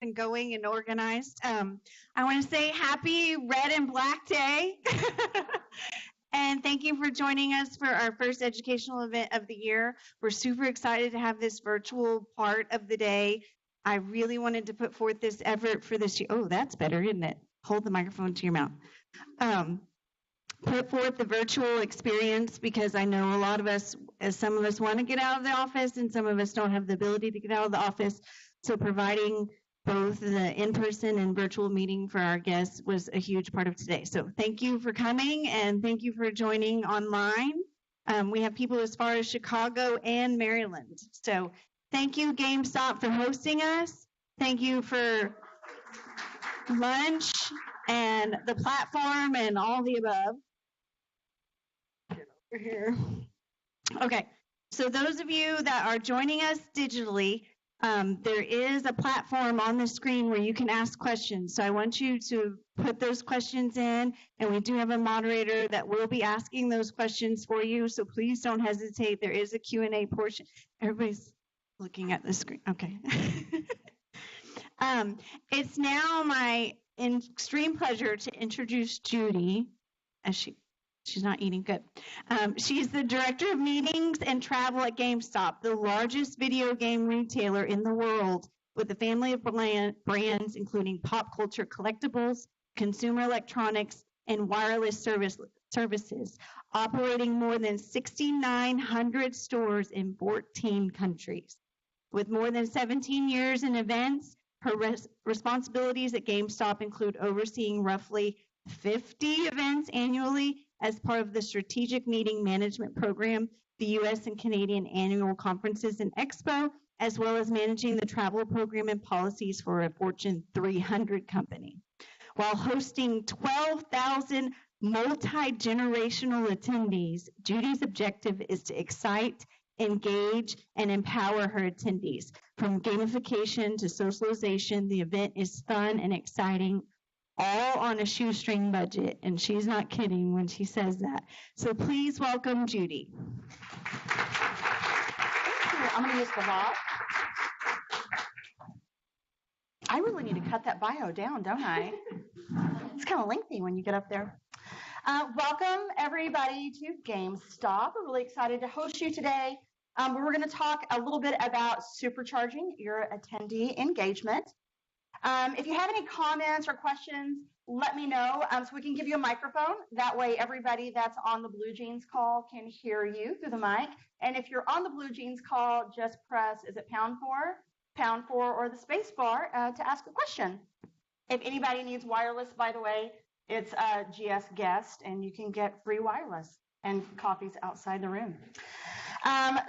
and going and organized. I want to say happy Red and Black Day. And thank you for joining us for our first educational event of the year. We're super excited to have this virtual part of the day. I really wanted to put forth this effort for this year. Oh, that's better, isn't it? Hold the microphone to your mouth. Put forth the virtual experience because I know a lot of us, as some of us want to get out of the office and some of us don't have the ability to get out of the office. So providing both the in-person and virtual meeting for our guests was a huge part of today. So thank you for coming and thank you for joining online. We have people as far as Chicago and Maryland. So thank you, GameStop, for hosting us. Thank you for lunch and the platform and all the above. Get over here. Okay, so those of you that are joining us digitally, there is a platform on the screen where you can ask questions. So I want you to put those questions in, and we do have a moderator that will be asking those questions for you. So please don't hesitate. There is a Q&A portion. Everybody's looking at the screen. Okay. It's now my extreme pleasure to introduce Judy, as she's not eating good. She's the Director of Meetings and Travel at GameStop, the largest video game retailer in the world, with a family of brands including pop culture collectibles, consumer electronics, and wireless services, operating more than 6,900 stores in 14 countries. With more than 17 years in events, her responsibilities at GameStop include overseeing roughly 50 events annually as part of the Strategic Meeting Management Program, the U.S. and Canadian annual conferences and expo, as well as managing the travel program and policies for a Fortune 300 company. While hosting 12,000 multi-generational attendees, Judy's objective is to excite, engage, and empower her attendees. From gamification to socialization, the event is fun and exciting, all on a shoestring budget, and she's not kidding when she says that. So please welcome Judy. I'm going to use the log. I really need to cut that bio down, don't I? It's kind of lengthy when you get up there. Welcome, everybody, to GameStop. We're really excited to host you today. We're going to talk a little bit about supercharging your attendee engagement. If you have any comments or questions, let me know so we can give you a microphone. That way everybody that's on the Blue Jeans call can hear you through the mic. And if you're on the Blue Jeans call, just press, is it pound 4, or the space bar to ask a question. If anybody needs wireless, by the way, it's GS Guest, and you can get free wireless and coffees outside the room.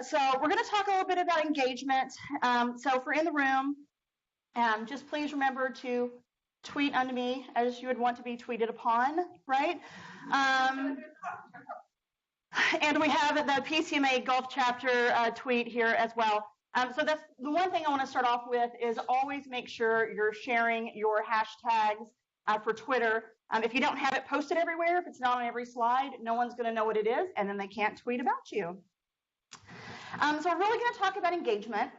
So we're going to talk a little bit about engagement. So if we're in the room, just please remember to tweet unto me as you would want to be tweeted upon, right? And we have the PCMA Gulf chapter tweet here as well. So that's the one thing I want to start off with is always make sure you're sharing your hashtags for Twitter. If you don't have it posted everywhere, if it's not on every slide, no one's going to know what it is, and then they can't tweet about you. So we're really going to talk about engagement.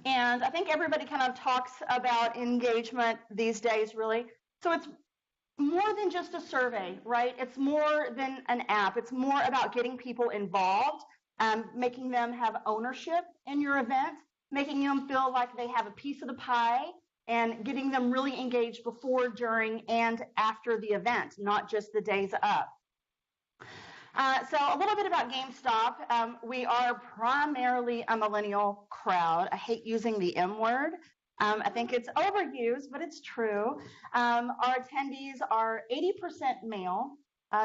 And I think everybody kind of talks about engagement these days, really. So it's more than just a survey, right? It's more than an app. It's more about getting people involved, making them have ownership in your event, making them feel like they have a piece of the pie, and getting them really engaged before, during, and after the event, not just the days up. So a little bit about GameStop. We are primarily a millennial crowd. I hate using the M word. I think it's overused, but it's true. Our attendees are 80% male,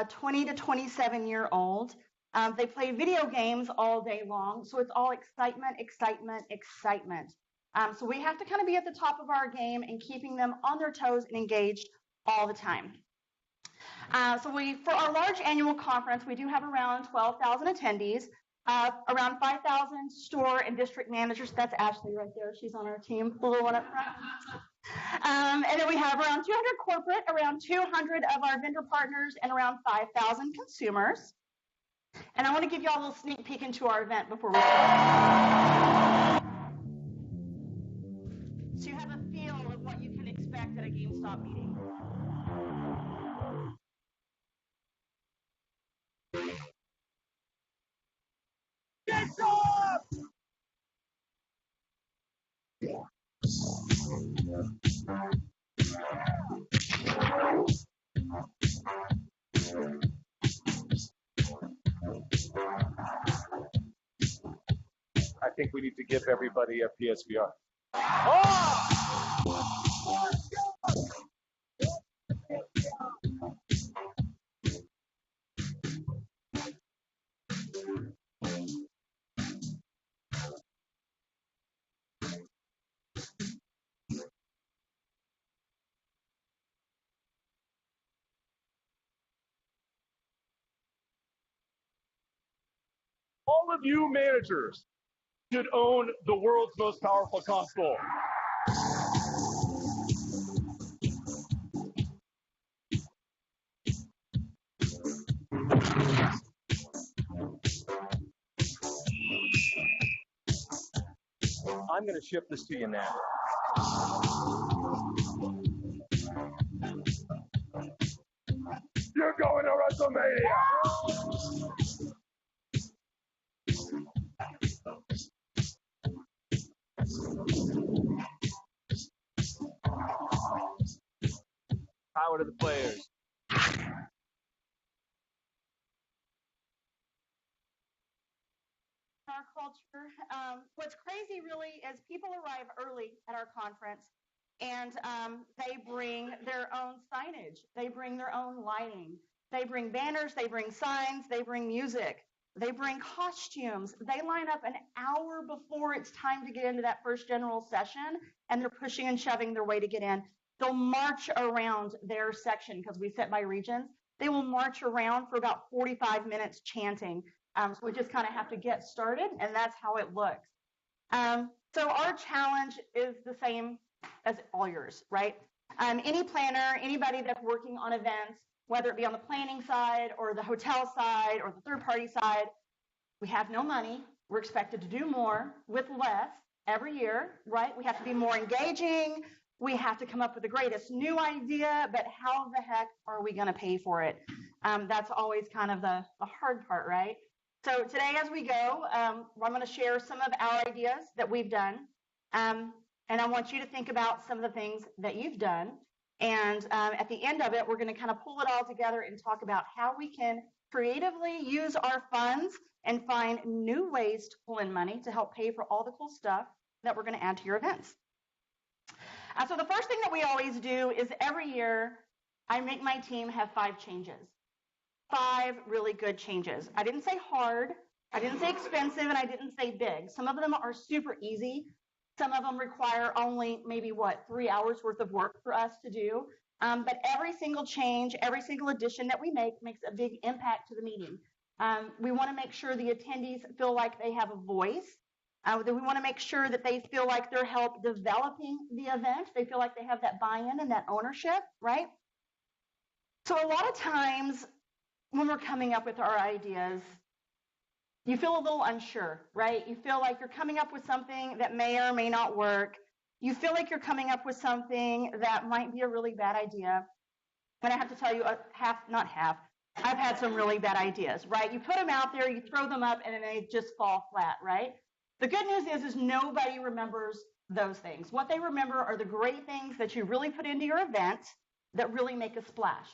20 to 27-year-old. They play video games all day long, so it's all excitement, excitement, excitement. So we have to kind of be at the top of our game and keeping them on their toes and engaged all the time. So for our large annual conference, we do have around 12,000 attendees, around 5,000 store and district managers. That's Ashley right there. She's on our team, the little one up front. And then we have around 200 corporate, around 200 of our vendor partners, and around 5,000 consumers. And I want to give you all a little sneak peek into our event before we start. So you have a feel of GameStop meeting. I think we need to give everybody a PSVR. Oh! All of you managers should own the world's most powerful console. I'm going to ship this to you now. You're going to WrestleMania! Power to the players. Our culture. What's crazy really is people arrive early at our conference and they bring their own signage. They bring their own lighting. They bring banners, they bring signs, they bring music. They bring costumes. They line up an hour before it's time to get into that first general session, and they're pushing and shoving their way to get in. They'll march around their section because we sit by regions. They will march around for about 45 minutes chanting. So we just kind of have to get started, and that's how it looks. So our challenge is the same as all yours, right? Any planner, anybody that's working on events, whether it be on the planning side or the hotel side or the third-party side, we have no money. We're expected to do more with less every year, right? We have to be more engaging. We have to come up with the greatest new idea, but how the heck are we going to pay for it? That's always kind of the hard part, right? So today as we go, I'm going to share some of our ideas that we've done, and I want you to think about some of the things that you've done. And at the end of it, we're going to kind of pull it all together and talk about how we can creatively use our funds and find new ways to pull in money to help pay for all the cool stuff that we're going to add to your events. So the first thing that we always do is every year, I make my team have 5 changes. 5 really good changes. I didn't say hard, I didn't say expensive, and I didn't say big. Some of them are super easy. Some of them require only maybe 3 hours worth of work for us to do. But every single change, every single addition that we make makes a big impact to the meeting. We want to make sure the attendees feel like they have a voice. We want to make sure that they feel like they're helped developing the event. They feel like they have that buy-in and that ownership, right? So a lot of times when we're coming up with our ideas, you feel a little unsure, right? You feel like you're coming up with something that may or may not work. You feel like you're coming up with something that might be a really bad idea. And I have to tell you, I've had some really bad ideas, right? You put them out there, you throw them up, and then they just fall flat, right? The good news is nobody remembers those things. What they remember are the great things that you really put into your event that really make a splash.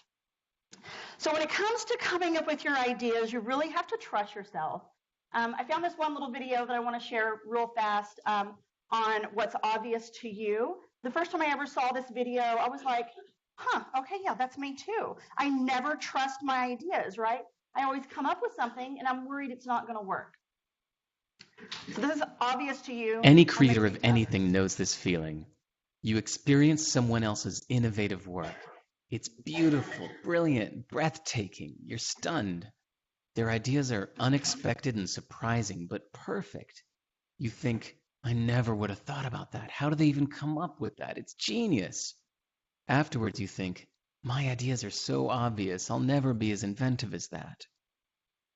So when it comes to coming up with your ideas, you really have to trust yourself. I found this one little video that I want to share real fast on what's obvious to you. The first time I ever saw this video, I was like, okay, yeah, that's me too. I never trust my ideas, right? I always come up with something and I'm worried it's not going to work. So this is obvious to you. Any creator of anything knows this feeling. You experience someone else's innovative work. It's beautiful, brilliant, breathtaking. You're stunned. Their ideas are unexpected and surprising, but perfect. You think, I never would have thought about that. How do they even come up with that? It's genius. Afterwards, you think, my ideas are so obvious. I'll never be as inventive as that.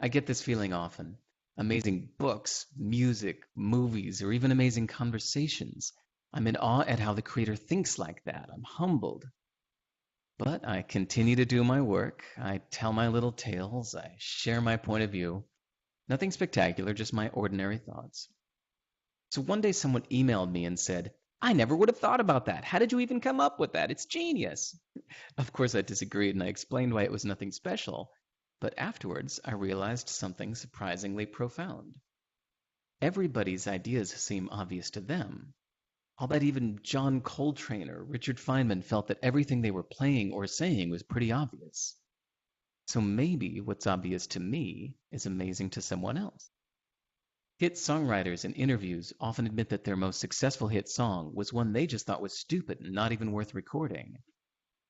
I get this feeling often. Amazing books, music, movies, or even amazing conversations. I'm in awe at how the creator thinks like that. I'm humbled. But I continue to do my work. I tell my little tales. I share my point of view. Nothing spectacular, just my ordinary thoughts. So one day someone emailed me and said, I never would have thought about that. How did you even come up with that? It's genius. Of course, I disagreed and I explained why it was nothing special. But afterwards, I realized something surprisingly profound. Everybody's ideas seem obvious to them. I'll bet even John Coltrane or Richard Feynman felt that everything they were playing or saying was pretty obvious. So maybe what's obvious to me is amazing to someone else. Hit songwriters in interviews often admit that their most successful hit song was one they just thought was stupid and not even worth recording.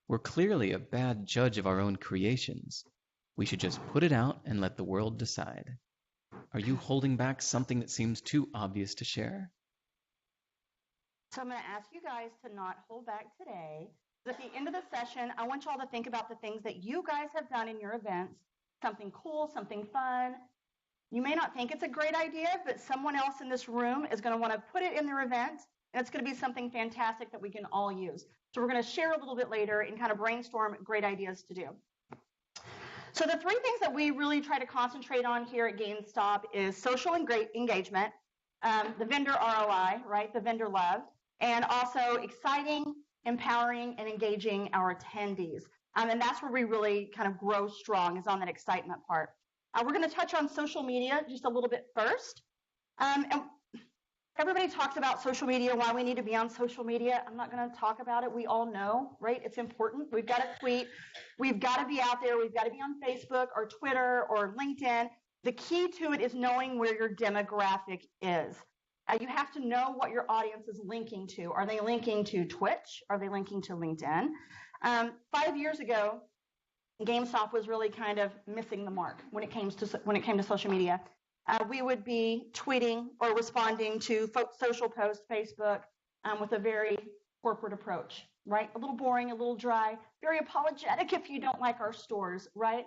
We're clearly a bad judge of our own creations. We should just put it out and let the world decide. Are you holding back something that seems too obvious to share? So I'm going to ask you guys to not hold back today. At the end of the session, I want you all to think about the things that you guys have done in your events, something cool, something fun. You may not think it's a great idea, but someone else in this room is going to want to put it in their event, and it's going to be something fantastic that we can all use. So we're going to share a little bit later and kind of brainstorm great ideas to do. So the three things that we really try to concentrate on here at GameStop is social and great engagement, the vendor ROI, right, the vendor love, and also exciting, empowering, and engaging our attendees. And that's where we really kind of grow strong, is on that excitement part. We're going to touch on social media just a little bit first. And everybody talks about social media, why we need to be on social media. I'm not going to talk about it. We all know, right? It's important. We've got to tweet. We've got to be out there. We've got to be on Facebook or Twitter or LinkedIn. The key to it is knowing where your demographic is. You have to know what your audience is linking to. Are they linking to Twitch? Are they linking to LinkedIn? 5 years ago, GameStop was really kind of missing the mark when it came to social media. We would be tweeting or responding to social posts, Facebook, with a very corporate approach, right? A little boring, a little dry, very apologetic if you don't like our stores, right?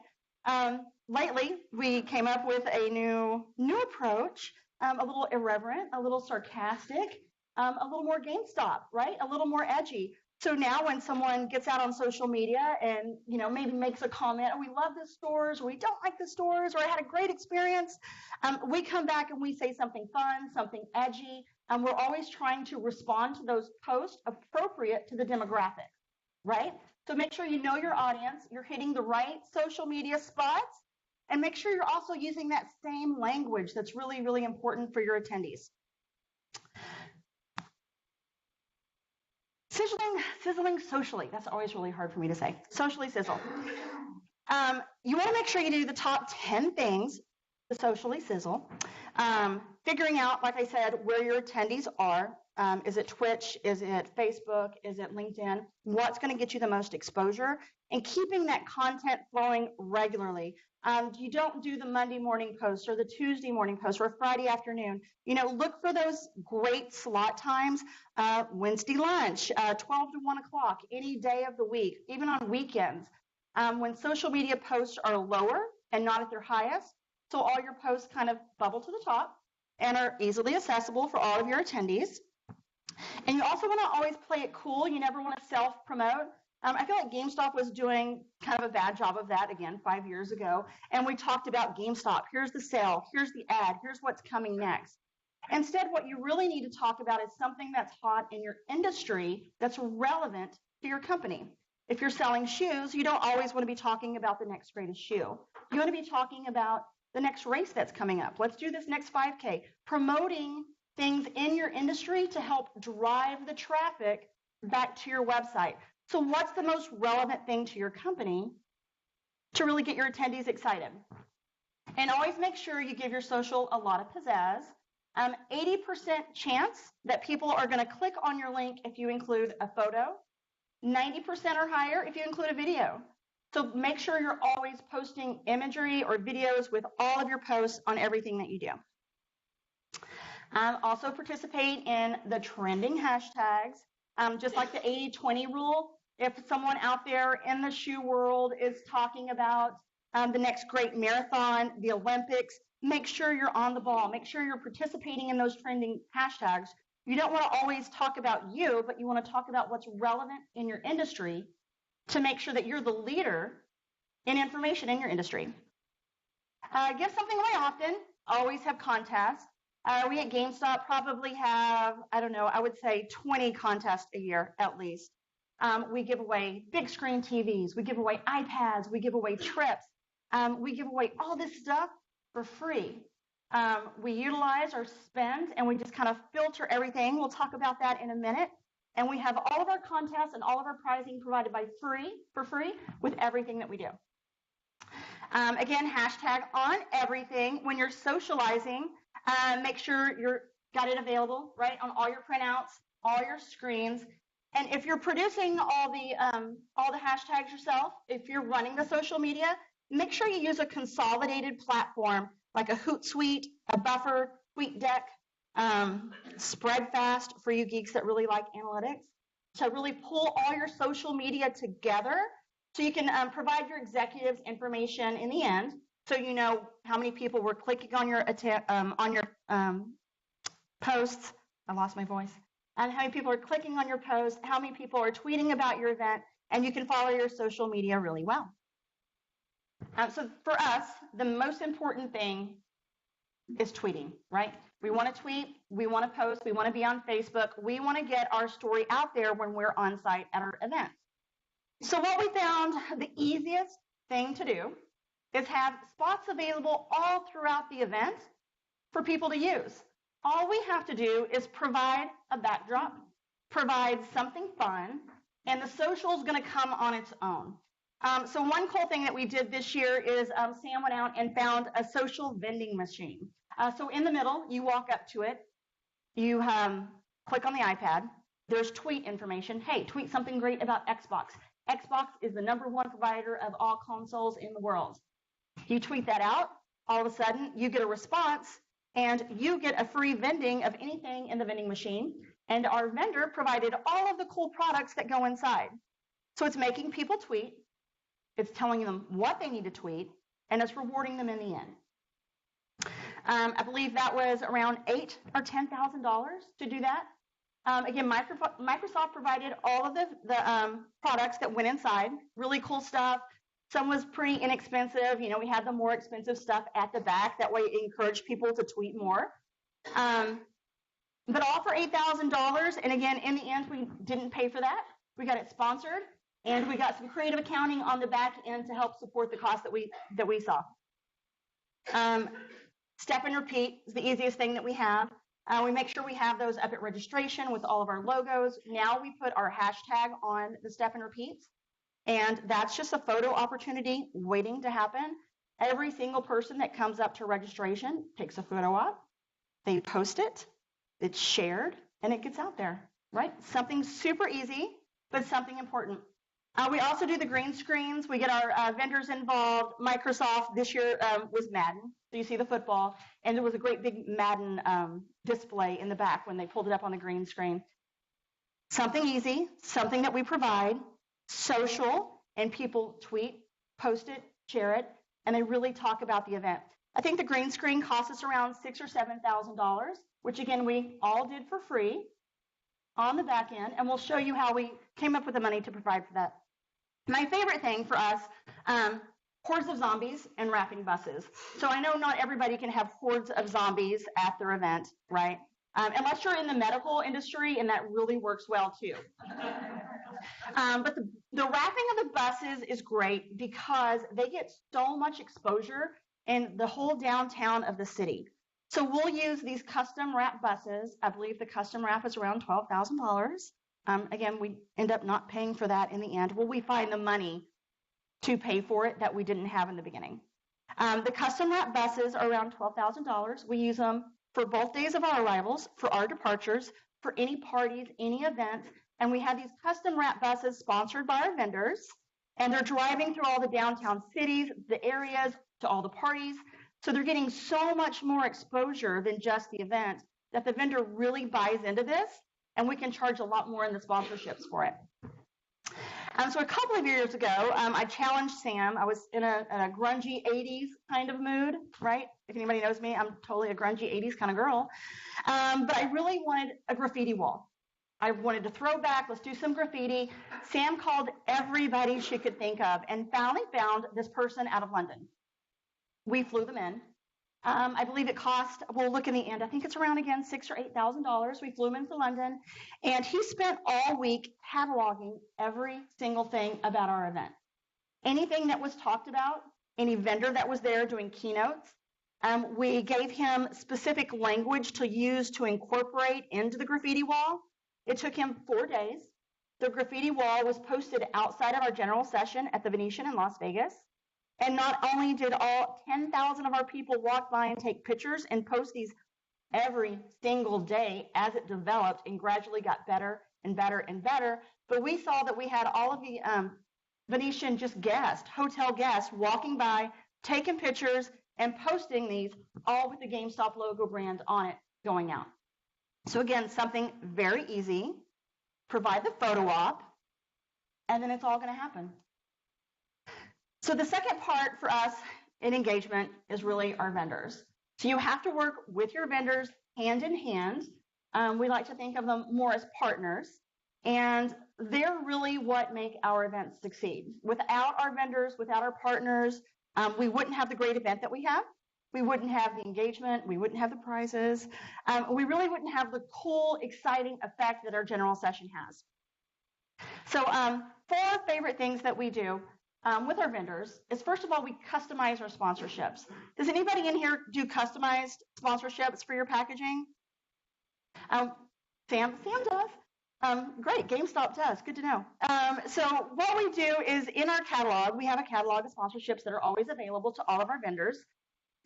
Lately, we came up with a new approach, a little irreverent, a little sarcastic, a little more GameStop, right? A little more edgy. So now when someone gets out on social media and, maybe makes a comment, oh, we love the stores, or we don't like the stores, or I had a great experience, we come back and we say something fun, something edgy, and we're always trying to respond to those posts appropriate to the demographic, right? So make sure you know your audience, you're hitting the right social media spots, and make sure you're also using that same language that's really, really important for your attendees. Sizzling socially. That's always really hard for me to say. Socially sizzle. You want to make sure you do the top 10 things to socially sizzle. Figuring out, like I said, where your attendees are. Is it Twitch? Is it Facebook? Is it LinkedIn? What's going to get you the most exposure? And keeping that content flowing regularly. You don't do the Monday morning post or the Tuesday morning post or Friday afternoon. Look for those great slot times, Wednesday lunch, 12 to 1 o'clock, any day of the week, even on weekends. When social media posts are lower and not at their highest, so all your posts kind of bubble to the top and are easily accessible for all of your attendees. And you also want to always play it cool. You never want to self-promote. I feel like GameStop was doing kind of a bad job of that, again, 5 years ago. And we talked about GameStop. Here's the sale. Here's the ad. Here's what's coming next. Instead, what you really need to talk about is something that's hot in your industry that's relevant to your company. If you're selling shoes, you don't always want to be talking about the next greatest shoe. You want to be talking about the next race that's coming up. Let's do this next 5K. Promoting things in your industry to help drive the traffic back to your website. So what's the most relevant thing to your company to really get your attendees excited? And always make sure you give your social a lot of pizzazz. 80% chance that people are going to click on your link if you include a photo. 90% or higher if you include a video. So make sure you're always posting imagery or videos with all of your posts on everything that you do. Also participate in the trending hashtags, just like the 80-20 rule. If someone out there in the shoe world is talking about the next great marathon, the Olympics, make sure you're on the ball. Make sure you're participating in those trending hashtags You don't want to always talk about you, but you want to talk about what's relevant in your industry to make sure that you're the leader in information in your industry. Give something away often. Always have contests. We at GameStop probably have, I don't know, I would say 20 contests a year at least. We give away big screen TVs. We give away iPads. We give away trips. We give away all this stuff for free. We utilize our spend, and we just kind of filter everything. We'll talk about that in a minute. And we have all of our contests and all of our pricing provided for free with everything that we do. Again, hashtag on everything. When you're socializing, make sure you've got it available, right, on all your printouts, all your screens. And if you're producing all the hashtags yourself, if you're running the social media, make sure you use a consolidated platform like a Hootsuite, a Buffer, TweetDeck, Spreadfast for you geeks that really like analytics. So really pull all your social media together so you can provide your executives information in the end, so you know how many people were clicking on your posts. I lost my voice. And how many people are clicking on your post, how many people are tweeting about your event, and you can follow your social media really well. So for us, the most important thing is tweeting, right? We want to tweet, we want to post, we want to be on Facebook, we want to get our story out there when we're on site at our events. So what we found, the easiest thing to do is have spots available all throughout the event for people to use. All we have to do is provide a backdrop, provide something fun, and the social is going to come on its own. So one cool thing that we did this year is Sam went out and found a social vending machine. So in the middle, you walk up to it, you click on the iPad, there's tweet information. Hey, tweet something great about Xbox. Xbox is the #1 provider of all consoles in the world. You tweet that out, all of a sudden you get a response, and you get a free vending of anything in the vending machine, and our vendor provided all of the cool products that go inside. So it's making people tweet, it's telling them what they need to tweet, and it's rewarding them in the end. I believe that was around $8,000 or $10,000 to do that. Again, Microsoft provided all of the products that went inside, really cool stuff. Some was pretty inexpensive. You know, we had the more expensive stuff at the back. That way it encouraged people to tweet more. But all for $8,000. And again, in the end, we didn't pay for that. We got it sponsored, and we got some creative accounting on the back end to help support the cost that we saw. Step and repeat is the easiest thing that we have. We make sure we have those up at registration with all of our logos. Now we put our hashtag on the step and repeats, and that's just a photo opportunity waiting to happen. Every single person that comes up to registration takes a photo op, they post it, it's shared, and it gets out there, right? Something super easy, but something important. We also do the green screens. We get our vendors involved. Microsoft this year was Madden. So you see the football, and there was a great big Madden display in the back when they pulled it up on the green screen. Something easy, something that we provide, social, and people tweet, post it, share it, and they really talk about the event. I think the green screen cost us around $6,000 or $7,000, which again, we all did for free on the back end, and we'll show you how we came up with the money to provide for that. My favorite thing for us, hordes of zombies and wrapping buses. So I know not everybody can have hordes of zombies at their event, right? Unless you're in the medical industry, and that really works well too. But the wrapping of the buses is great because they get so much exposure in the whole downtown of the city. So we'll use these custom wrap buses. I believe the custom wrap is around $12,000. Again, we end up not paying for that in the end. Will we find the money to pay for it that we didn't have in the beginning? The custom wrap buses are around $12,000. We use them for both days of our arrivals, for our departures, for any parties, any events, and we have these custom wrap buses sponsored by our vendors, and they're driving through all the downtown cities, the areas, to all the parties. So they're getting so much more exposure than just the event that the vendor really buys into this, and we can charge a lot more in the sponsorships for it. So a couple of years ago, I challenged Sam. I was in a grungy 80s kind of mood, right? If anybody knows me, I'm totally a grungy 80s kind of girl. But I really wanted a graffiti wall. I wanted to throw back, let's do some graffiti. Sam called everybody she could think of and finally found this person out of London. We flew them in. I believe it cost, we'll look in the end, I think it's around again $6,000 or $8,000. We flew him into London, and he spent all week cataloging every single thing about our event. Anything that was talked about, any vendor that was there doing keynotes. We gave him specific language to use to incorporate into the graffiti wall. It took him 4 days. The graffiti wall was posted outside of our general session at the Venetian in Las Vegas. And not only did all 10,000 of our people walk by and take pictures and post these every single day as it developed and gradually got better and better and better, but we saw that we had all of the Venetian just guests, hotel guests, walking by, taking pictures, and posting these, all with the GameStop logo brand on it going out. So again, something very easy, provide the photo op, and then it's all going to happen. So the second part for us in engagement is really our vendors. So you have to work with your vendors hand in hand. We like to think of them more as partners, and they're really what make our events succeed. Without our vendors, without our partners, we wouldn't have the great event that we have. We wouldn't have the engagement. We wouldn't have the prizes. We really wouldn't have the cool, exciting effect that our general session has. So 4 favorite things that we do with our vendors is, first of all, we customize our sponsorships. Does anybody in here do customized sponsorships for your packaging? Sam does. Great, GameStop does. Good to know. So what we do is in our catalog, we have a catalog of sponsorships that are always available to all of our vendors.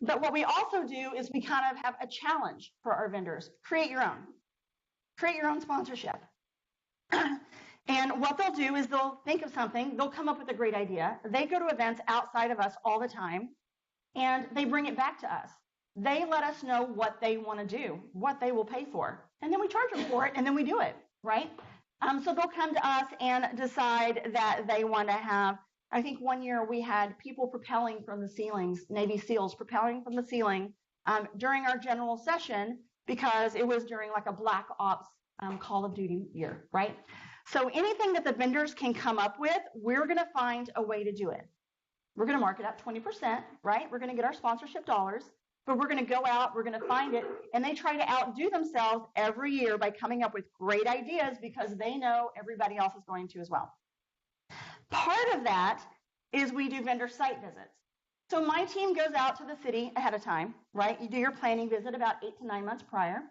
But what we also do is we kind of have a challenge for our vendors. Create your own. Create your own sponsorship. And what they'll do is they'll think of something, they'll come up with a great idea. They go to events outside of us all the time, and they bring it back to us. They let us know what they want to do, what they will pay for, and then we charge them for it, and then we do it, right? So they'll come to us and decide that they want to have, I think one year we had people propelling from the ceilings, Navy SEALs propelling from the ceiling during our general session because it was during like a Black Ops Call of Duty year, right? So anything that the vendors can come up with, we're going to find a way to do it. We're going to mark it up 20%, right? We're going to get our sponsorship dollars, but we're going to go out, we're going to find it, and they try to outdo themselves every year by coming up with great ideas because they know everybody else is going to as well. Part of that is we do vendor site visits. So my team goes out to the city ahead of time, right? You do your planning visit about 8 to 9 months prior.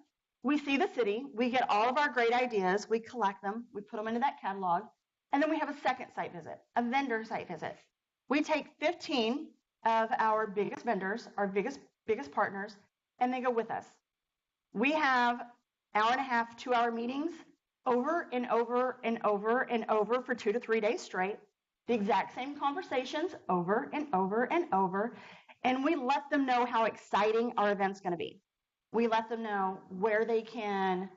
We see the city, we get all of our great ideas, we collect them, we put them into that catalog, and then we have a second site visit, a vendor site visit. We take 15 of our biggest vendors, our biggest partners, and they go with us. We have 1.5 to 2 hour meetings over and over and over and over for 2 to 3 days straight, the exact same conversations over and over and over, and we let them know how exciting our event's going to be. We let them know where they can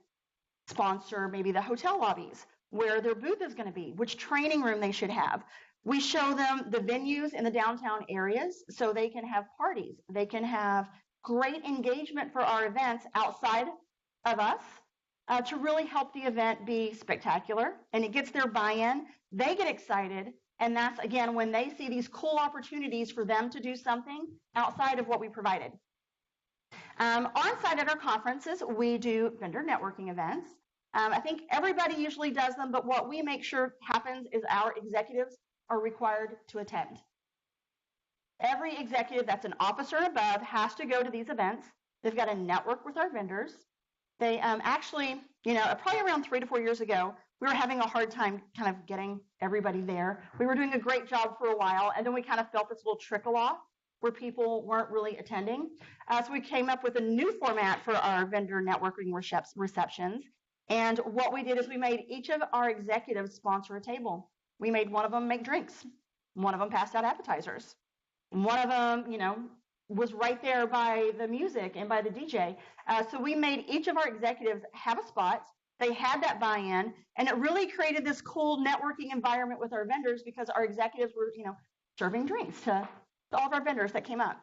sponsor maybe the hotel lobbies, where their booth is going to be, which training room they should have. We show them the venues in the downtown areas so they can have parties. They can have great engagement for our events outside of us to really help the event be spectacular. And it gets their buy-in. They get excited. And that's, again, when they see these cool opportunities for them to do something outside of what we provided. On-site at our conferences, we do vendor networking events. I think everybody usually does them, but what we make sure happens is our executives are required to attend. Every executive that's an officer above has to go to these events. They've got to network with our vendors. They actually, probably around 3 to 4 years ago, we were having a hard time kind of getting everybody there. We were doing a great job for a while, and then we kind of felt this little trickle off where people weren't really attending. So we came up with a new format for our vendor networking receptions. And what we did is we made each of our executives sponsor a table. We made one of them make drinks. One of them passed out appetizers. One of them, was right there by the music and by the DJ. So we made each of our executives have a spot. They had that buy-in, and it really created this cool networking environment with our vendors because our executives were, serving drinks to all of our vendors that came up.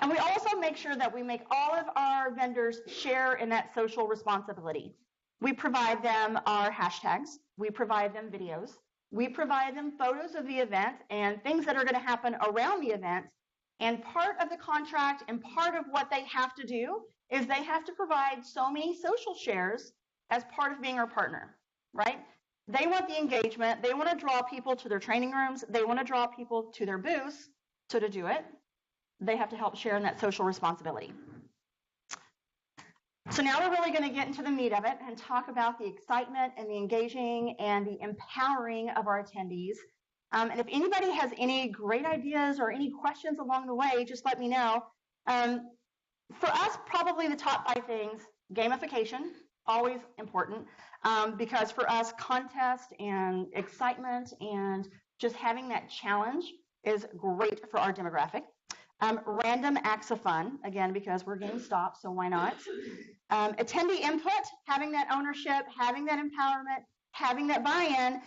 And we also make sure that we make all of our vendors share in that social responsibility. We provide them our hashtags. We provide them videos. We provide them photos of the event and things that are going to happen around the event. And part of the contract and part of what they have to do is they have to provide so many social shares as part of being our partner, right? They want the engagement. They want to draw people to their training rooms. They want to draw people to their booths. So to do it, they have to help share in that social responsibility. So now we're really going to get into the meat of it and talk about the excitement and the engaging and the empowering of our attendees. And if anybody has any great ideas or any questions along the way, just let me know. For us, probably the top 5 things: gamification, always important, because for us, contest and excitement and just having that challenge is great for our demographic. Random acts of fun, again, because we're GameStop, so why not? Attendee input, having that ownership, having that empowerment, having that buy-in,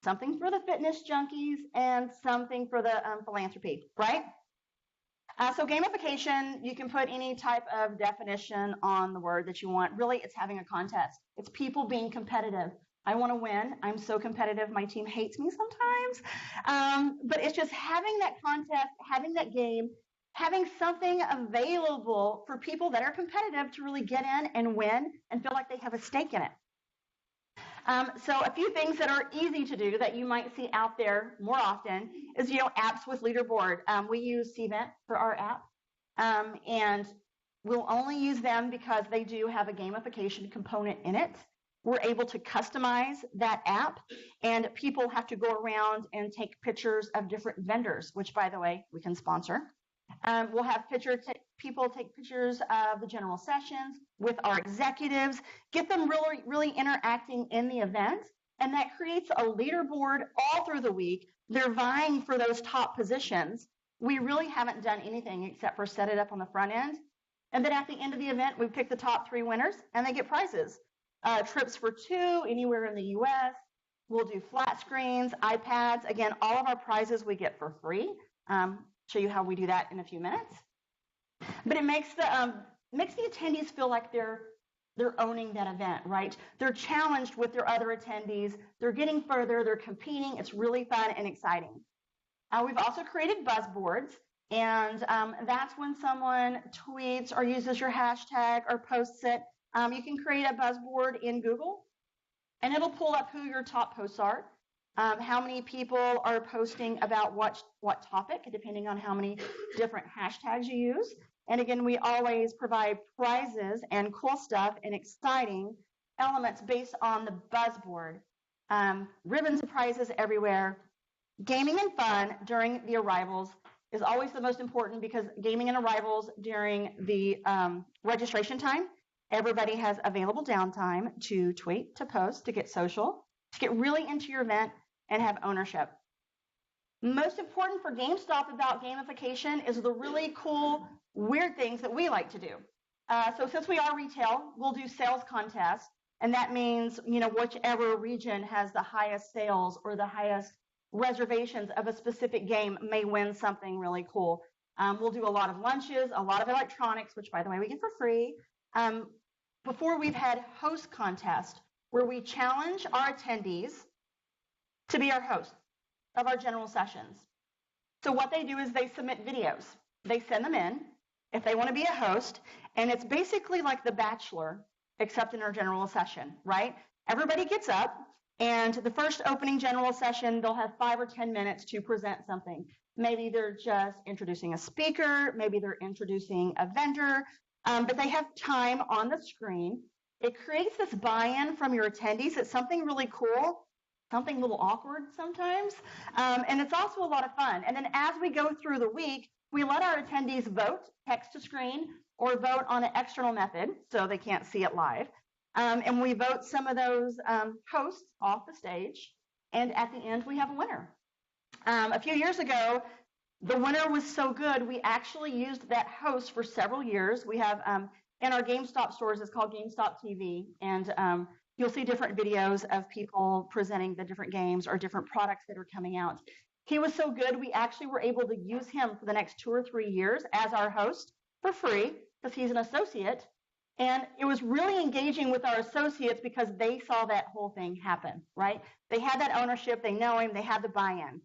something for the fitness junkies and something for the philanthropy, right? So gamification, you can put any type of definition on the word that you want. Really, it's having a contest. It's people being competitive. I want to win. I'm so competitive. My team hates me sometimes. But it's just having that contest, having that game, having something available for people that are competitive to really get in and win and feel like they have a stake in it. So a few things that are easy to do that you might see out there more often is, apps with leaderboard. We use Cvent for our app, and we'll only use them because they do have a gamification component in it. We're able to customize that app, and people have to go around and take pictures of different vendors, which, by the way, we can sponsor. We'll have people take pictures of the general sessions with our executives, get them really interacting in the event, and that creates a leaderboard all through the week. They're vying for those top positions. We really haven't done anything except for set it up on the front end. And then at the end of the event, we pick the top 3 winners, and they get prizes. Trips for 2 anywhere in the U.S. We'll do flat screens, iPads. Again, all of our prizes we get for free. Show you how we do that in a few minutes. But it makes the attendees feel like they're owning that event, right? They're challenged with their other attendees. They're getting further. They're competing. It's really fun and exciting. We've also created buzz boards, and that's when someone tweets or uses your hashtag or posts it. You can create a buzz board in Google, and it'll pull up who your top posts are, how many people are posting about what topic, depending on how many different hashtags you use. And again, we always provide prizes and cool stuff and exciting elements based on the buzz board. Ribbons and prizes everywhere. Gaming and fun during the arrivals is always the most important, because gaming and arrivals during the registration time, everybody has available downtime to tweet, to post, to get social, to get really into your event and have ownership. Most important for GameStop about gamification is the really cool, weird things that we like to do. So since we are retail, we'll do sales contests, and that means, whichever region has the highest sales or the highest reservations of a specific game may win something really cool. We'll do a lot of lunches, a lot of electronics, which, by the way, we get for free. Before, we've had host contest where we challenge our attendees to be our host of our general sessions. So what they do is they submit videos. They send them in if they want to be a host, and it's basically like The Bachelor, except in our general session, right? Everybody gets up, and the first opening general session, they'll have 5 or 10 minutes to present something. Maybe they're just introducing a speaker, maybe they're introducing a vendor, but they have time on the screen. It creates this buy-in from your attendees. It's something really cool, something a little awkward sometimes, and it's also a lot of fun. And then as we go through the week, we let our attendees vote, text to screen, or vote on an external method, so they can't see it live. And we vote some of those hosts off the stage, and at the end, we have a winner. A few years ago, the winner was so good, we actually used that host for several years. We have in our GameStop stores. It's called GameStop TV, and you'll see different videos of people presenting the different games or different products that are coming out. He was so good, we actually were able to use him for the next 2 or 3 years as our host for free because he's an associate. And it was really engaging with our associates because they saw that whole thing happen, right? They had that ownership, they know him, they had the buy-in.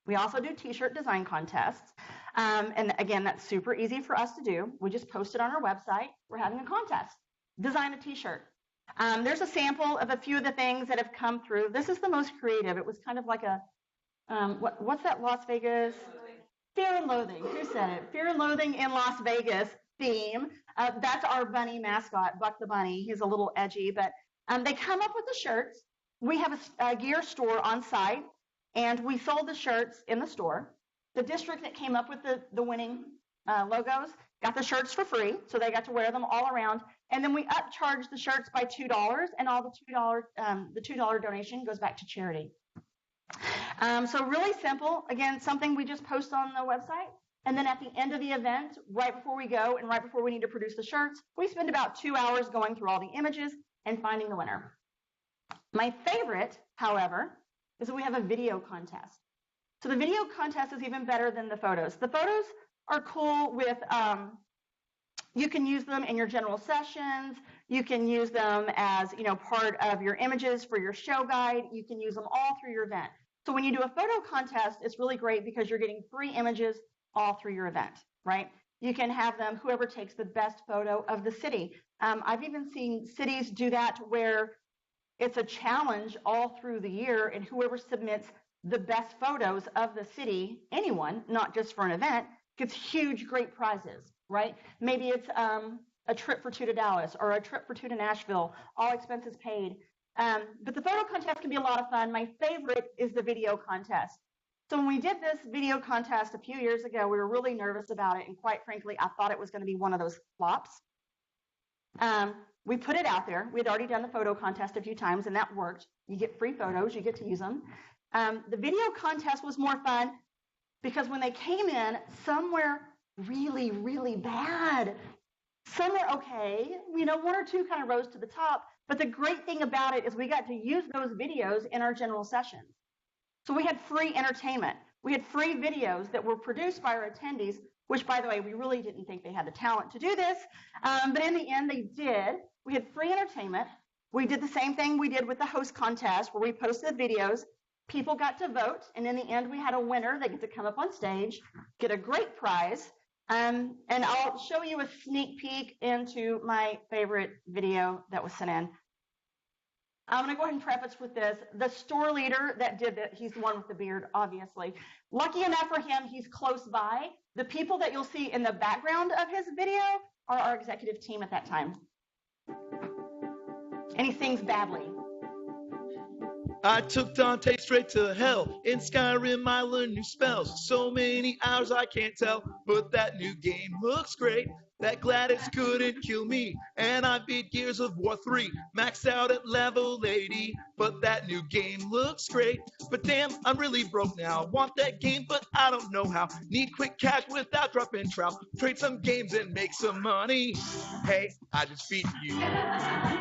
We also do t-shirt design contests. And again, that's super easy for us to do. We just post it on our website. We're having a contest. Design a t-shirt. There's a sample of a few of the things that have come through. This is the most creative. It was kind of like a, what's that Las Vegas? Fear and Loathing. Who said it? Fear and Loathing in Las Vegas theme. That's our bunny mascot, Buck the Bunny. He's a little edgy, but they come up with the shirts. We have a gear store on site, and we sold the shirts in the store. The district that came up with the winning logos got the shirts for free, so they got to wear them all around. And then we upcharged the shirts by $2, and all the $2 donation goes back to charity. So really simple. Again, something we just post on the website. And then at the end of the event, right before we go and right before we need to produce the shirts, we spend about 2 hours going through all the images and finding the winner. My favorite, however, is that we have a video contest. So the video contest is even better than the photos. The photos are cool with, you can use them in your general sessions. You can use them as, part of your images for your show guide. You can use them all through your event. So when you do a photo contest, it's really great because you're getting free images all through your event, right? You can have them, whoever takes the best photo of the city. I've even seen cities do that where it's a challenge all through the year, and whoever submits the best photos of the city, anyone, not just for an event, gets huge, great prizes, right? Maybe it's a trip for 2 to Dallas or a trip for 2 to Nashville, all expenses paid. But the photo contest can be a lot of fun. My favorite is the video contest. So when we did this video contest a few years ago, we were really nervous about it, and quite frankly, I thought it was going to be one of those flops. We put it out there. We'd already done the photo contest a few times, and that worked. You get free photos. You get to use them. The video contest was more fun because when they came in, some were really, really bad. Some were okay. 1 or 2 kind of rose to the top. But the great thing about it is we got to use those videos in our general sessions. So we had free entertainment. We had free videos that were produced by our attendees, which, by the way, we really didn't think they had the talent to do this. But in the end, they did. We had free entertainment. We did the same thing we did with the host contest where we posted videos. People got to vote. And in the end, we had a winner. They get to come up on stage, get a great prize. And I'll show you a sneak peek into my favorite video that was sent in. I'm going to go ahead and preface with this. The store leader that did it, he's the one with the beard, obviously. Lucky enough for him, he's close by. The people that you'll see in the background of his video are our executive team at that time. And he sings badly. I took Dante straight to hell. In Skyrim, I learned new spells. So many hours I can't tell, but that new game looks great. That Gladys couldn't kill me, and I beat Gears of War 3, maxed out at level 80, but that new game looks great. But damn, I'm really broke now. Want that game, but I don't know how. Need quick cash without dropping trout. Trade some games and make some money. Hey, I just beat you.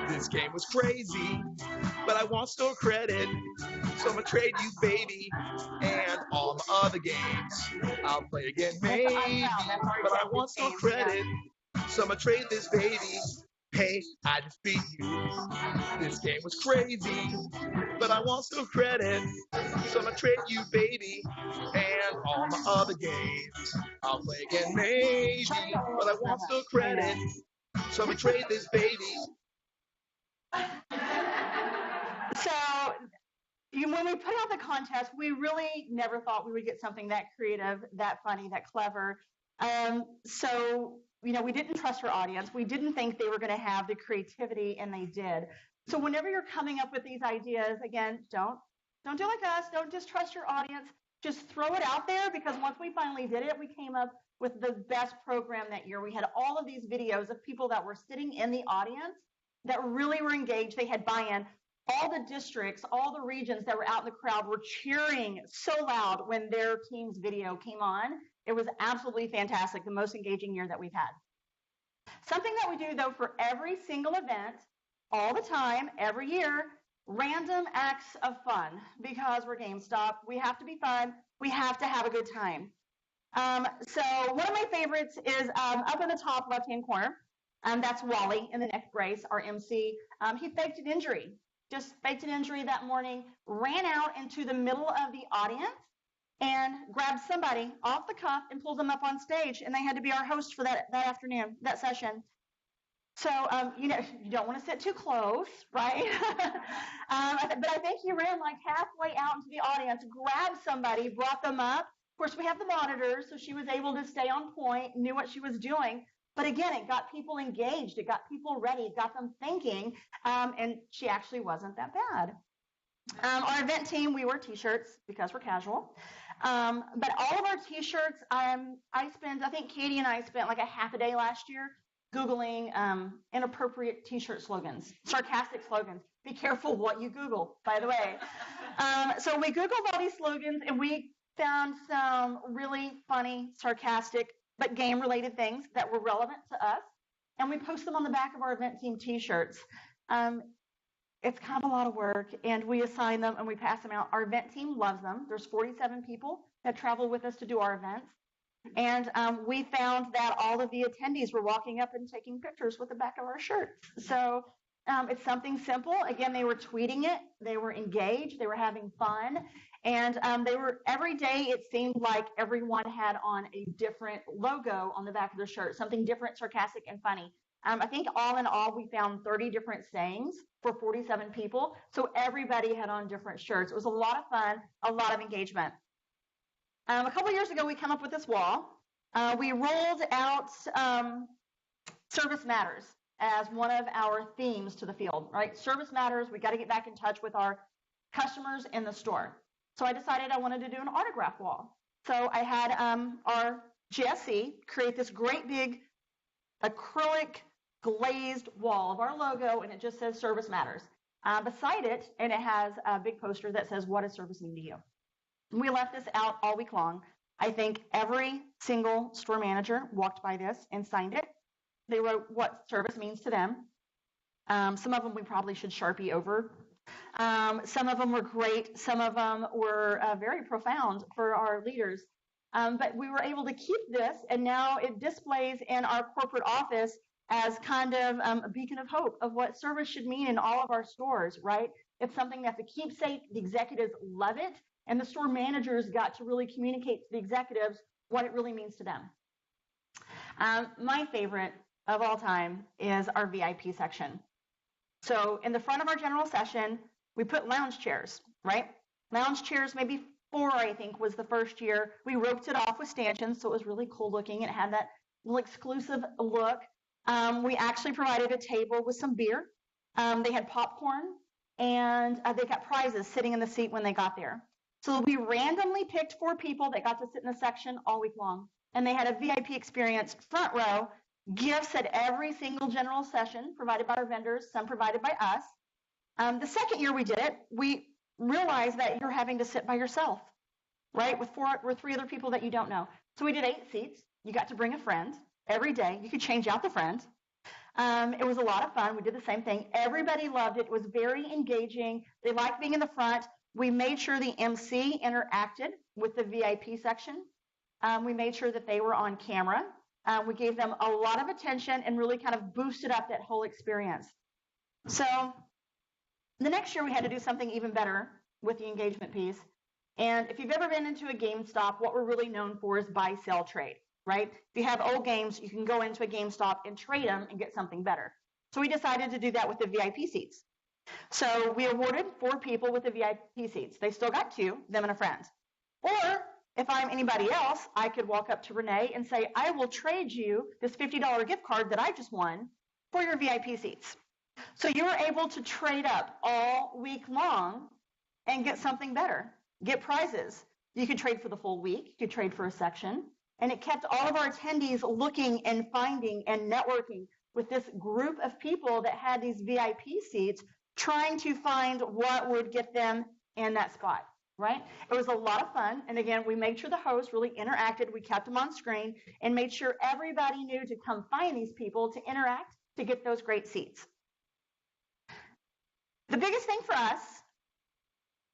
This game was crazy, but I want store credit, so I'ma trade you, baby, and all my other games. I'll play again, maybe, but I want store credit, so I'ma trade this, baby. Hey, I just beat you. This game was crazy, but I want store credit, so I'ma trade you, baby, and all my other games. I'll play again, maybe, but I want store credit, so I'ma trade this, baby. So when we put out the contest, we really never thought we would get something that creative, that funny, that clever. So we didn't trust our audience. We didn't think they were going to have the creativity, and they did. So whenever you're coming up with these ideas, again, don't do like us. Don't just trust your audience. Just throw it out there, because once we finally did it, we came up with the best program that year. We had all of these videos of people that were sitting in the audience that really were engaged. They had buy-in. All the districts, all the regions that were out in the crowd were cheering so loud when their team's video came on. It was absolutely fantastic, the most engaging year that we've had. Something that we do, though, for every single event, all the time, every year, random acts of fun. Because we're GameStop, we have to be fun. We have to have a good time. So one of my favorites is up in the top left-hand corner. That's Wally in the neck brace, our MC. He faked an injury, just faked an injury that morning, ran out into the middle of the audience and grabbed somebody off the cuff and pulled them up on stage. And they had to be our host for that afternoon, that session. So, you don't want to sit too close, right? But I think he ran like halfway out into the audience, grabbed somebody, brought them up. Of course, we have the monitors, so she was able to stay on point, knew what she was doing. But again, it got people engaged. It got people ready. It got them thinking. And she actually wasn't that bad. Our event team, we wear T-shirts because we're casual. But all of our T-shirts, I think Katie and I spent like a half a day last year Googling inappropriate T-shirt slogans, sarcastic slogans. Be careful what you Google, by the way. So we Googled all these slogans, and we found some really funny, sarcastic, but game-related things that were relevant to us, and we post them on the back of our event team T-shirts. It's kind of a lot of work, and we assign them and we pass them out. Our event team loves them. There's 47 people that travel with us to do our events. And we found that all of the attendees were walking up and taking pictures with the back of our shirts. So it's something simple. Again, they were tweeting it. They were engaged. They were having fun. And every day it seemed like everyone had on a different logo on the back of their shirt, something different, sarcastic, and funny. I think all in all, we found 30 different sayings for 47 people. So everybody had on different shirts. It was a lot of fun, a lot of engagement. A couple years ago, we came up with this wall. We rolled out Service Matters as one of our themes to the field, right? Service Matters. We got to get back in touch with our customers in the store. So I decided I wanted to do an autograph wall. So I had our GSC create this great big acrylic glazed wall of our logo, and it just says Service Matters. Beside it, and it has a big poster that says, what does service mean to you? We left this out all week long. I think every single store manager walked by this and signed it. They wrote what service means to them. Some of them we probably should Sharpie over. Some of them were great. Some of them were very profound for our leaders. But we were able to keep this, and now it displays in our corporate office as kind of a beacon of hope of what service should mean in all of our stores, right? It's something that's a keepsake. The executives love it, and the store managers got to really communicate to the executives what it really means to them. My favorite of all time is our VIP section. So in the front of our general session, we put lounge chairs, right? Lounge chairs, maybe 4, I think, was the first year. We roped it off with stanchions, so it was really cool looking. It had that little exclusive look. We actually provided a table with some beer. They had popcorn, and they got prizes sitting in the seat when they got there. So we randomly picked 4 people that got to sit in the section all week long. And they had a VIP experience, front row, gifts at every single general session provided by our vendors, some provided by us. The second year we did it, we realized that you're having to sit by yourself, right, with 3 other people that you don't know. So we did 8 seats. You got to bring a friend every day. You could change out the friend. It was a lot of fun. We did the same thing. Everybody loved it. It was very engaging. They liked being in the front. We made sure the MC interacted with the VIP section. We made sure that they were on camera. We gave them a lot of attention and really kind of boosted up that whole experience. So the next year we had to do something even better with the engagement piece. And if you've ever been into a GameStop, what we're really known for is buy, sell, trade, right? If you have old games, you can go into a GameStop and trade them and get something better. So we decided to do that with the VIP seats. So we awarded 4 people with the VIP seats. They still got 2, them and a friend. Or if I'm anybody else, I could walk up to Renee and say, I will trade you this $50 gift card that I just won for your VIP seats. So you were able to trade up all week long and get something better, get prizes. You could trade for the full week, you could trade for a section, and it kept all of our attendees looking and finding and networking with this group of people that had these VIP seats, trying to find what would get them in that spot. right? It was a lot of fun. And again, we made sure the host really interacted. We kept them on screen and made sure everybody knew to come find these people to interact to get those great seats. The biggest thing for us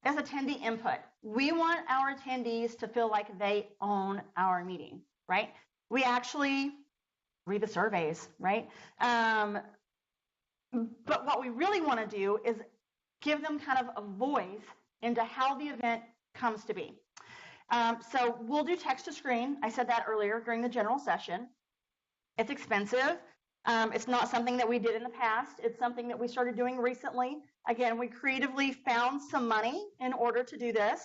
is attendee input. We want our attendees to feel like they own our meeting, right? We actually read the surveys, right? But what we really want to do is give them kind of a voice into how the event comes to be. So we'll do text to screen. I said that earlier during the general session. It's expensive. It's not something that we did in the past. It's something that we started doing recently. Again, we creatively found some money in order to do this.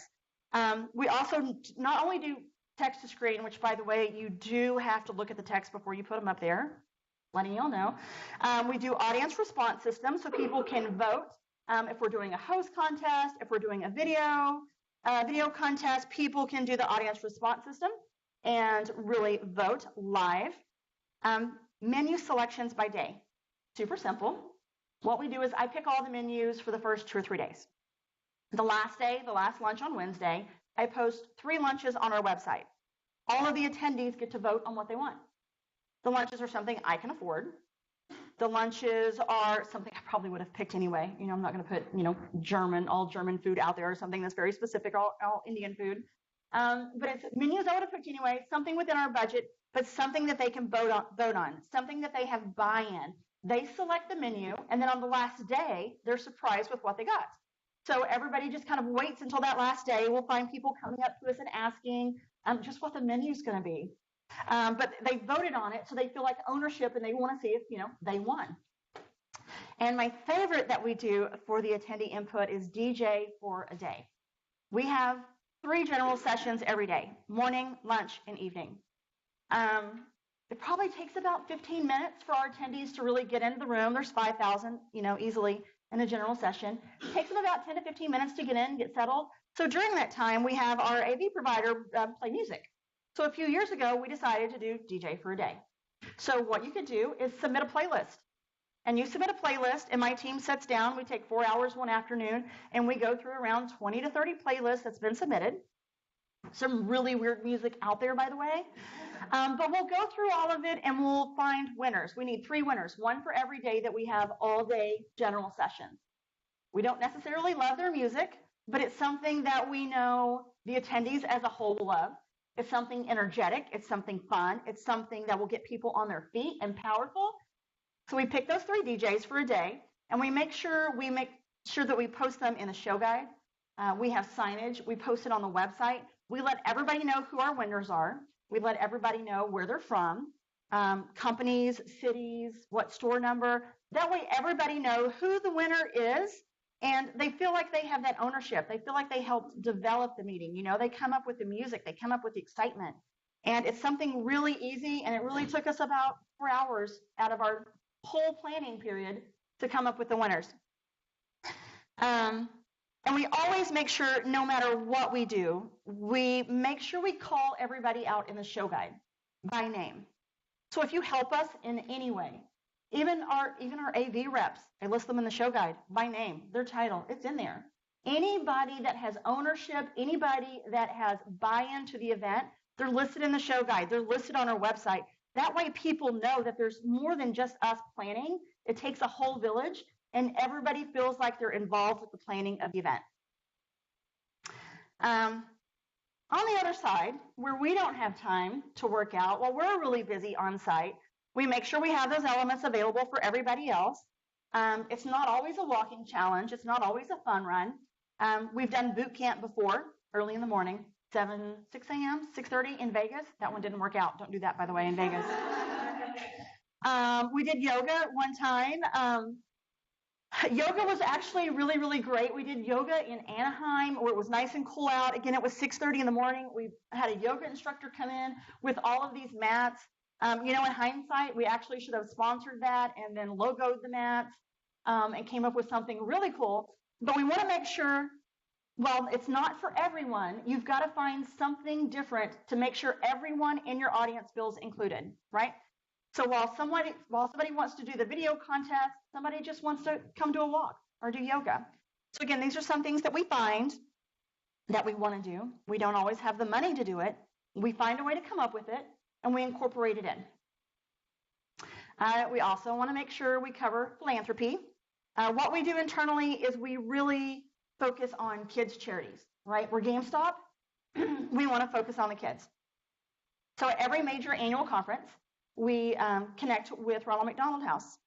We also not only do text to screen, which, by the way, you do have to look at the text before you put them up there, letting y'all know. We do audience response systems so people can vote. If we're doing a host contest, if we're doing a video contest, people can do the audience response system and really vote live. Menu selections by day. Super simple. What we do is I pick all the menus for the first 2 or 3 days. The last day, the last lunch on Wednesday, I post 3 lunches on our website. All of the attendees get to vote on what they want. The lunches are something I can afford. The lunches are something I probably would have picked anyway. You know, I'm not going to put, all German food out there or something that's very specific, all Indian food. But it's menus I would have picked anyway, something within our budget, but something that they can vote on, something that they have buy-in. They select the menu, and then on the last day, they're surprised with what they got. So everybody just kind of waits until that last day. We'll find people coming up to us and asking just what the menu's going to be. But they voted on it, so they feel like ownership, and they want to see if, they won. And my favorite that we do for the attendee input is DJ for a day. We have 3 general sessions every day, morning, lunch, and evening. It probably takes about 15 minutes for our attendees to really get into the room. There's 5,000, easily in a general session. It takes them about 10 to 15 minutes to get in, get settled. So during that time, we have our AV provider play music. So a few years ago, we decided to do DJ for a day. So what you could do is submit a playlist. And you submit a playlist, and my team sits down. We take 4 hours one afternoon, and we go through around 20 to 30 playlists that's been submitted. Some really weird music out there, by the way. But we'll go through all of it, and we'll find winners. We need 3 winners, 1 for every day that we have all-day general sessions. We don't necessarily love their music, but it's something that we know the attendees as a whole will love. It's something energetic. It's something fun. It's something that will get people on their feet and powerful. So we pick those 3 DJs for a day, and we make sure that we post them in the show guide. We have signage. We post it on the website. We let everybody know who our winners are. We let everybody know where they're from, companies, cities, what store number. That way everybody knows who the winner is, and they feel like they have that ownership. They feel like they helped develop the meeting. They come up with the music. They come up with the excitement. And it's something really easy, and it really took us about 4 hours out of our whole planning period to come up with the winners. And we always make sure, no matter what we do, we make sure we call everybody out in the show guide by name. So if you help us in any way, even our AV reps, I list them in the show guide by name, their title, it's in there. Anybody that has ownership, anybody that has buy-in to the event, they're listed in the show guide. They're listed on our website. That way people know that there's more than just us planning. It takes a whole village, and everybody feels like they're involved with the planning of the event. On the other side, where we don't have time to work out, while we're really busy on site, we make sure we have those elements available for everybody else. It's not always a walking challenge. It's not always a fun run. We've done boot camp before, early in the morning, 6 a.m., 6:30 in Vegas. That one didn't work out. Don't do that, by the way, in Vegas. We did yoga one time. Yoga was actually really, really great. We did yoga in Anaheim where it was nice and cool out. Again, it was 6:30 in the morning. We had a yoga instructor come in with all of these mats. In hindsight, we actually should have sponsored that and then logoed the mats and came up with something really cool. But we want to make sure, well, it's not for everyone. You've got to find something different to make sure everyone in your audience feels included, right? So while somebody wants to do the video contest, somebody just wants to come to a walk or do yoga. So again, these are some things that we find that we want to do. We don't always have the money to do it. We find a way to come up with it, and we incorporate it in. We also want to make sure we cover philanthropy. What we do internally is we really focus on kids' charities, right? We're GameStop. We want to focus on the kids. So at every major annual conference, we connect with Ronald McDonald House.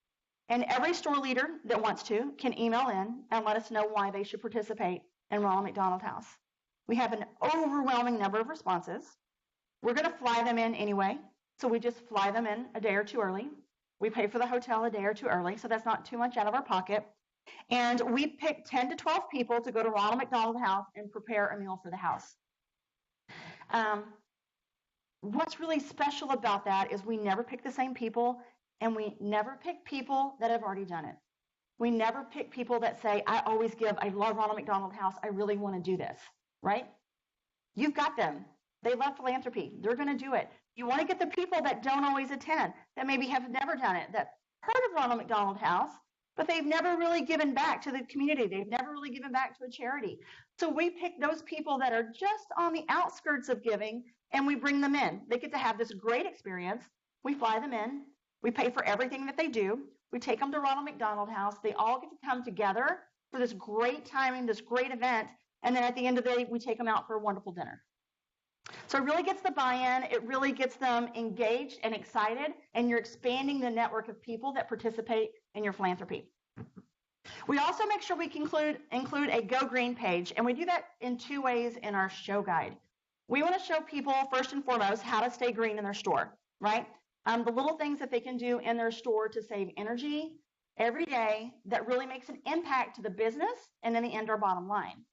And every store leader that wants to can email in and let us know why they should participate in Ronald McDonald House. We have an overwhelming number of responses. We're going to fly them in anyway, so we just fly them in a day or two early. We pay for the hotel a day or two early, so that's not too much out of our pocket. And we pick 10 to 12 people to go to Ronald McDonald House and prepare a meal for the house. What's really special about that is we never pick the same people, and we never pick people that have already done it. We never pick people that say, I always give, I love Ronald McDonald House, I really want to do this, right? You've got them. They love philanthropy. They're going to do it. You want to get the people that don't always attend, that maybe have never done it, that heard of Ronald McDonald House, but they've never really given back to the community. They've never really given back to a charity. So we pick those people that are just on the outskirts of giving, and we bring them in. They get to have this great experience. We fly them in. We pay for everything that they do. We take them to Ronald McDonald House. They all get to come together for this great timing, this great event, and then at the end of the day, we take them out for a wonderful dinner. So it really gets the buy-in, it really gets them engaged and excited, and you're expanding the network of people that participate in your philanthropy. We also make sure we include a Go Green page, and we do that in two ways in our show guide. We want to show people, first and foremost, how to stay green in their store, right? The little things that they can do in their store to save energy every day that really makes an impact to the business and in the end, our bottom line.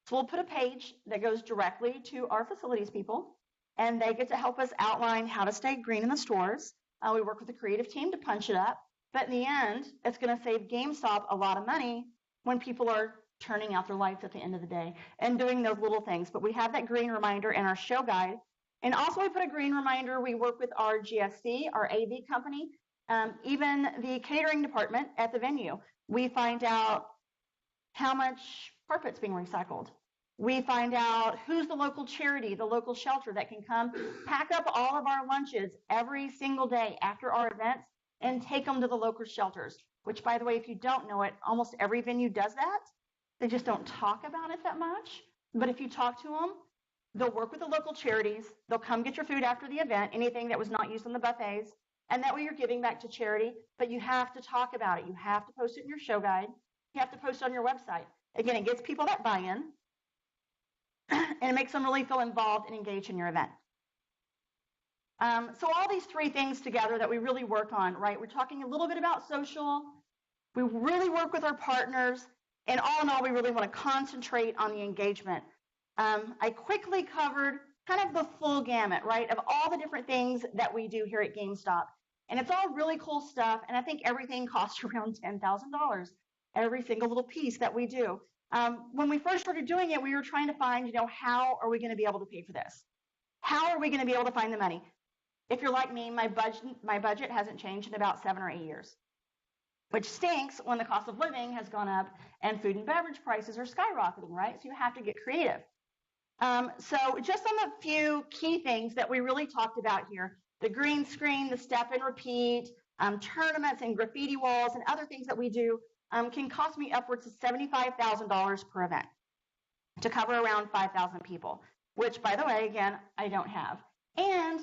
So we'll put a page that goes directly to our facilities people, and they get to help us outline how to stay green in the stores. We work with the creative team to punch it up, but in the end, it's going to save GameStop a lot of money when people are turning out their lights at the end of the day and doing those little things. But we have that green reminder in our show guide. And also we put a green reminder. We work with our GSC, our AV company, even the catering department at the venue. We find out how much carpet's being recycled. We find out who's the local charity, the local shelter that can come pack up all of our lunches every single day after our events and take them to the local shelters, which, by the way, if you don't know it, almost every venue does that. They just don't talk about it that much. But if you talk to them, they'll work with the local charities. They'll come get your food after the event, anything that was not used in the buffets. And that way you're giving back to charity, but you have to talk about it. You have to post it in your show guide. You have to post it on your website. Again, it gets people that buy-in, and it makes them really feel involved and engaged in your event. So all these three things together that we really work on, right? We're talking a little bit about social. We really work with our partners. And all in all, we really want to concentrate on the engagement. I quickly covered kind of the full gamut, right, of all the different things that we do here at GameStop. And it's all really cool stuff. And I think everything costs around $10,000, every single little piece that we do. When we first started doing it, we were trying to find, how are we going to be able to pay for this? How are we going to be able to find the money? If you're like me, my budget hasn't changed in about 7 or 8 years, which stinks when the cost of living has gone up and food and beverage prices are skyrocketing, right? So you have to get creative. So just on the few key things that we really talked about here, the green screen, the step and repeat, tournaments and graffiti walls and other things that we do can cost me upwards of $75,000 per event to cover around 5,000 people, which, by the way, again, I don't have. And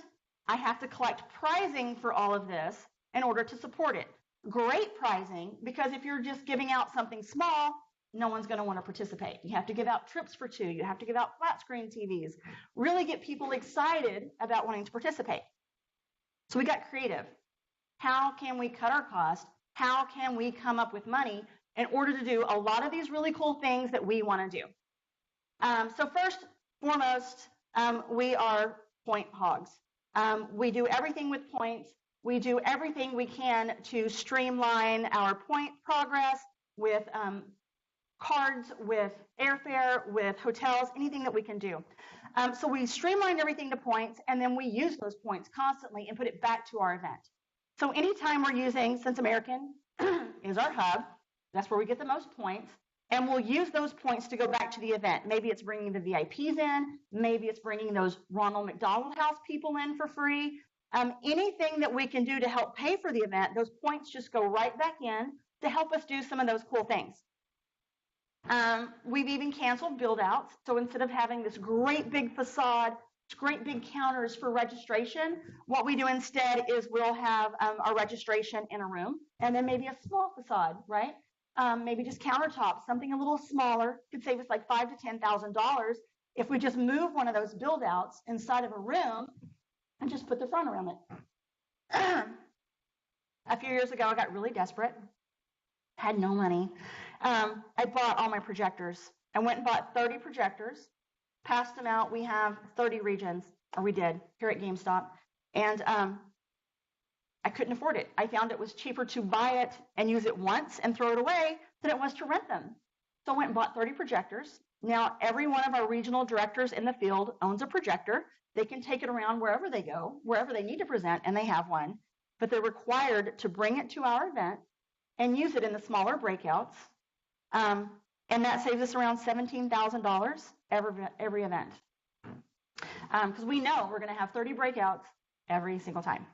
I have to collect pricing for all of this in order to support it. Great pricing, because if you're just giving out something small, no one's going to want to participate. You have to give out trips for 2. You have to give out flat screen TVs. Really get people excited about wanting to participate. So we got creative. How can we cut our cost? How can we come up with money in order to do a lot of these really cool things that we want to do? So first, foremost, we are point hogs. We do everything with points. We do everything we can to streamline our point progress with cards, with airfare, with hotels, anything that we can do. So we streamline everything to points, and then we use those points constantly and put it back to our event. So anytime we're using, since American is our hub, that's where we get the most points, And we'll use those points to go back to the event. Maybe it's bringing the VIPs in. Maybe it's bringing those Ronald McDonald House people in for free. Anything that we can do to help pay for the event, those points just go right back in to help us do some of those cool things. We've even canceled build-outs. So instead of having this great big facade, great big counters for registration, what we do instead is we'll have our registration in a room, and then maybe a small facade, right? Maybe just countertops, something a little smaller, could save us like $5,000 to $10,000 if we just move one of those build-outs inside of a room and just put the front around it. A few years ago, I got really desperate, had no money. I bought all my projectors. I went and bought 30 projectors, passed them out. We have 30 regions, or we did, here at GameStop. And I couldn't afford it. I found it was cheaper to buy it and use it once and throw it away than it was to rent them. So I went and bought 30 projectors. Now, every one of our regional directors in the field owns a projector. They can take it around wherever they go, wherever they need to present, and they have one. But they're required to bring it to our event and use it in the smaller breakouts. And that saves us around $17,000 every event. Because we know we're going to have 30 breakouts every single time.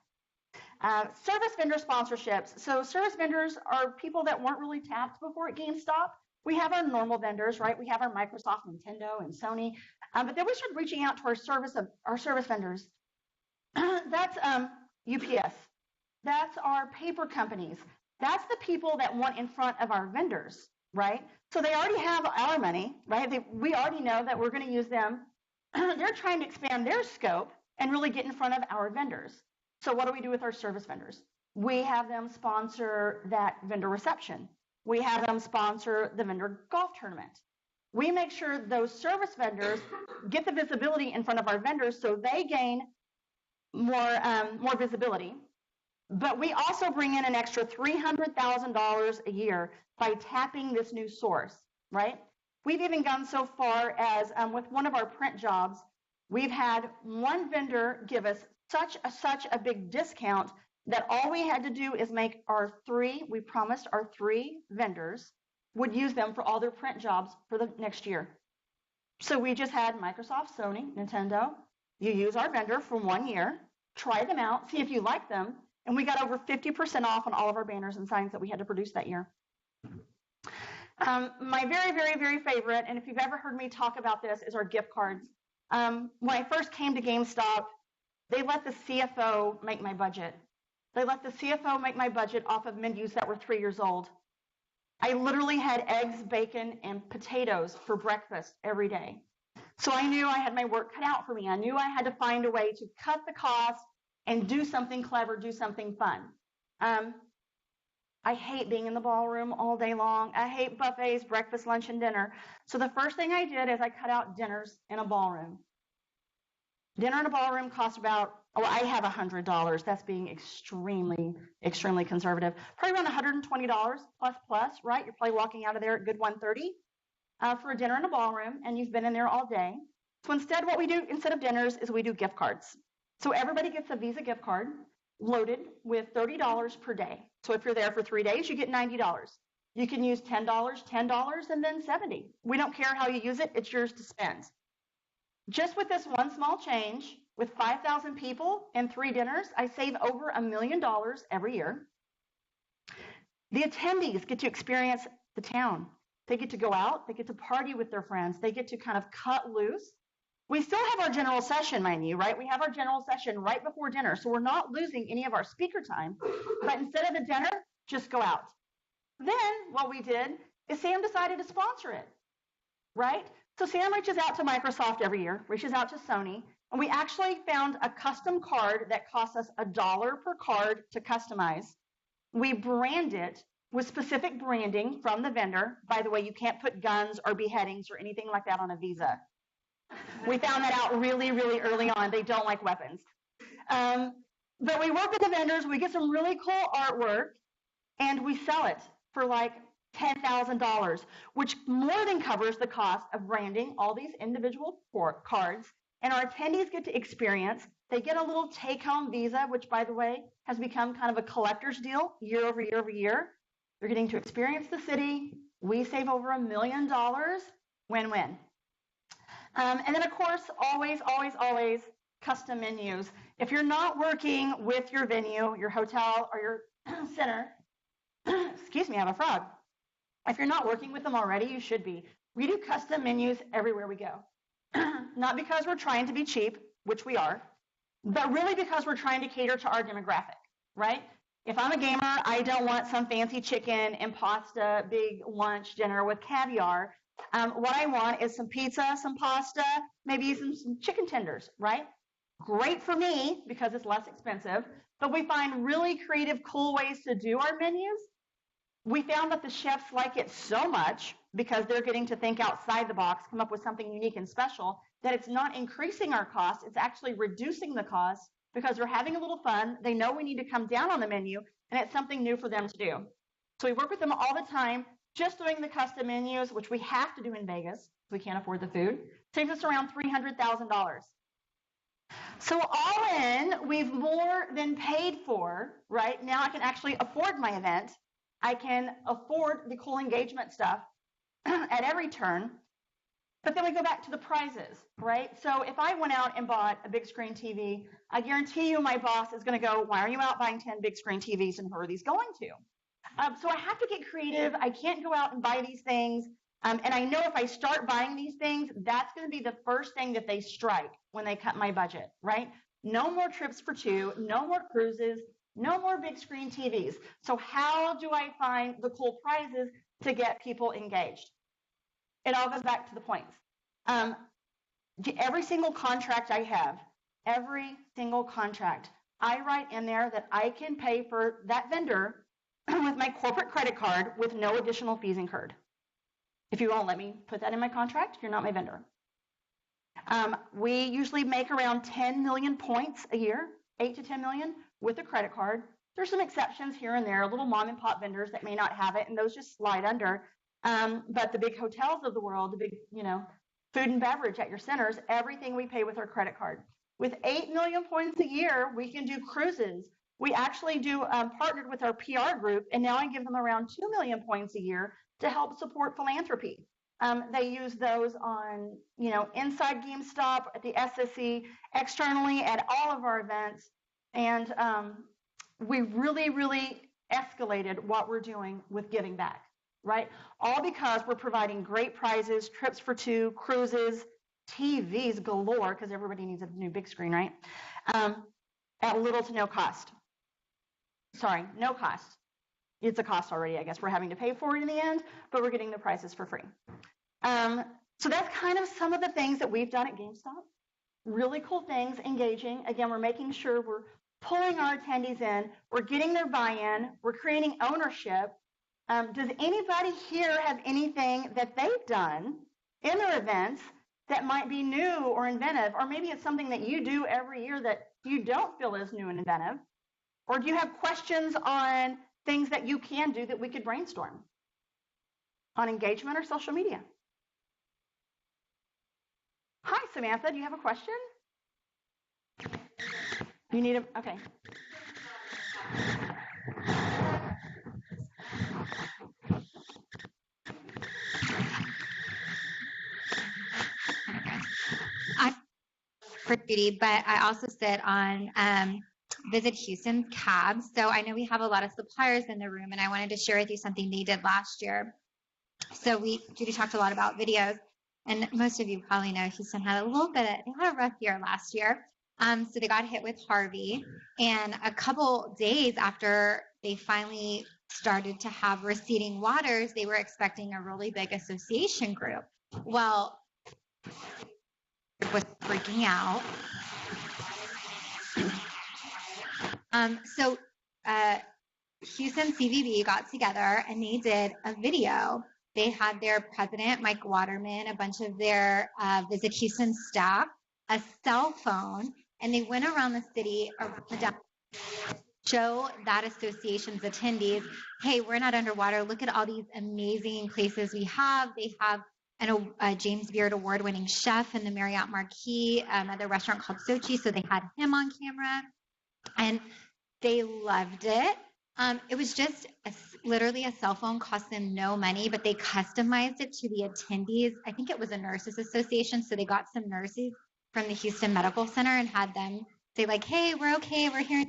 Service vendor sponsorships. So service vendors are people that weren't really tapped before at GameStop. We have our normal vendors, right? We have our Microsoft, Nintendo, and Sony. But then we started reaching out to our service vendors. That's UPS. That's our paper companies. That's the people that want in front of our vendors, right? So they already have our money, right? We already know that we're going to use them. They're trying to expand their scope and really get in front of our vendors. So what do we do with our service vendors? We have them sponsor that vendor reception. We have them sponsor the vendor golf tournament. We make sure those service vendors get the visibility in front of our vendors so they gain more visibility. But we also bring in an extra $300,000 a year by tapping this new source, right? We've even gone so far as with one of our print jobs, we've had one vendor give us such a big discount that all we had to do is make we promised our 3 vendors would use them for all their print jobs for the next year. So we just had Microsoft, Sony, Nintendo. You use our vendor for 1 year, try them out, see if you like them, and we got over 50% off on all of our banners and signs that we had to produce that year. My very, very, very favorite, and if you've ever heard me talk about this, is our gift cards. When I first came to GameStop, they let the CFO make my budget. They let the CFO make my budget off of menus that were 3 years old. I literally had eggs, bacon, and potatoes for breakfast every day. So I knew I had my work cut out for me. I knew I had to find a way to cut the cost and do something clever, do something fun. I hate being in the ballroom all day long. I hate buffets, breakfast, lunch, and dinner. So the first thing I did is I cut out dinners in a ballroom. Dinner in a ballroom costs about, I have $100. That's being extremely, extremely conservative. Probably around $120 plus, right? You're probably walking out of there at good $130 for a dinner in a ballroom, and you've been in there all day. So instead, what we do instead of dinners is we do gift cards. So everybody gets a Visa gift card loaded with $30 per day. So if you're there for 3 days, you get $90. You can use $10, and then $70. We don't care how you use it. It's yours to spend. Just with this one small change, with 5,000 people and 3 dinners, I save over $1 million every year. The attendees get to experience the town. They get to go out. They get to party with their friends. They get to kind of cut loose. We still have our general session, mind you, right? We have our general session right before dinner, so we're not losing any of our speaker time. But instead of the dinner, just go out. Then what we did is Sam decided to sponsor it, right? So Sam reaches out to Microsoft every year, reaches out to Sony, and we actually found a custom card that costs us $1 per card to customize. We brand it with specific branding from the vendor. By the way, you can't put guns or beheadings or anything like that on a Visa. We found that out really, really early on. They don't like weapons. But we work with the vendors. We get some really cool artwork, and we sell it for like $10,000, which more than covers the cost of branding all these individual cards. And our attendees get to experience. They get a little take-home Visa, which, by the way, has become kind of a collector's deal year over year over year. They're getting to experience the city, We save over $1 million, win-win. And then, of course, always, always, always custom menus. If you're not working with your venue, your hotel, or your center, excuse me, I have a frog. If you're not working with them already, you should be. We do custom menus everywhere we go. Not because we're trying to be cheap, which we are, but really because we're trying to cater to our demographic, right? If I'm a gamer, I don't want some fancy chicken and pasta, big lunch dinner with caviar. What I want is some pizza, some pasta, maybe some chicken tenders, right? Great for me because it's less expensive, but we find really creative, cool ways to do our menus. We found that the chefs like it so much because they're getting to think outside the box, come up with something unique and special, that it's not increasing our costs, it's actually reducing the cost because they're having a little fun. They know we need to come down on the menu, and it's something new for them to do. So we work with them all the time, just doing the custom menus, which we have to do in Vegas. We can't afford the food. Saves us around $300,000. So all in, we've more than paid for, right? Now I can actually afford my event. I can afford the cool engagement stuff at every turn. But then we go back to the prizes, right? So if I went out and bought a big screen TV, I guarantee you my boss is going to go, why are you out buying 10 big screen TVs and who are these going to? So I have to get creative. I can't go out and buy these things. And I know if I start buying these things, that's going to be the first thing that they strike when they cut my budget, right? No more trips for two, no more cruises, no more big screen TVs. So how do I find the cool prizes to get people engaged? It all goes back to the points. Every single contract I have, every single contract, I write in there that I can pay for that vendor with my corporate credit card with no additional fees incurred. If you won't let me put that in my contract, you're not my vendor. We usually make around 10 million points a year, 8 to 10 million with a credit card. There's some exceptions here and there, little mom and pop vendors that may not have it, and those just slide under. But the big hotels of the world, the big, food and beverage at your centers, everything we pay with our credit card. With 8 million points a year, we can do cruises. We actually do partnered with our PR group, and now I give them around 2 million points a year to help support philanthropy. They use those on, inside GameStop, at the SSE, externally at all of our events. And we really, really escalated what we're doing with giving back, right? All because we're providing great prizes, trips for two, cruises, TVs galore, because everybody needs a new big screen, right? At little to no cost. Sorry, no cost. It's a cost already, I guess. We're having to pay for it in the end, but we're getting the prices for free. So that's kind of some of the things that we've done at GameStop. Really cool things, engaging. Again, we're making sure we're pulling our attendees in. We're getting their buy-in. We're creating ownership. Does anybody here have anything that they've done in their events that might be new or inventive? Or maybe it's something that you do every year that you don't feel is new and inventive? Or do you have questions on things that you can do that we could brainstorm on engagement or social media? Hi, Samantha, do you have a question? You need a, okay. I'm for Judy, but I also sit on Visit Houston's cabs. So I know we have a lot of suppliers in the room, and I wanted to share with you something they did last year. So Judy talked a lot about videos, and most of you probably know Houston had a rough year last year. So they got hit with Harvey, and a couple days after they finally started to have receding waters, they were expecting a really big association group. Well, it was freaking out. So Houston CVB got together and they did a video. They had their president, Mike Waterman, a bunch of their Visit Houston staff, a cell phone, and they went around the city to show that association's attendees, hey, we're not underwater. Look at all these amazing places we have. They have a James Beard award-winning chef in the Marriott Marquis at the restaurant called Sochi, so they had him on camera. And they loved it. It was just literally a cell phone, cost them no money, but they customized it to the attendees. I think it was a nurses association, so they got some nurses from the Houston Medical Center and had them say like, "Hey, we're okay, we're here."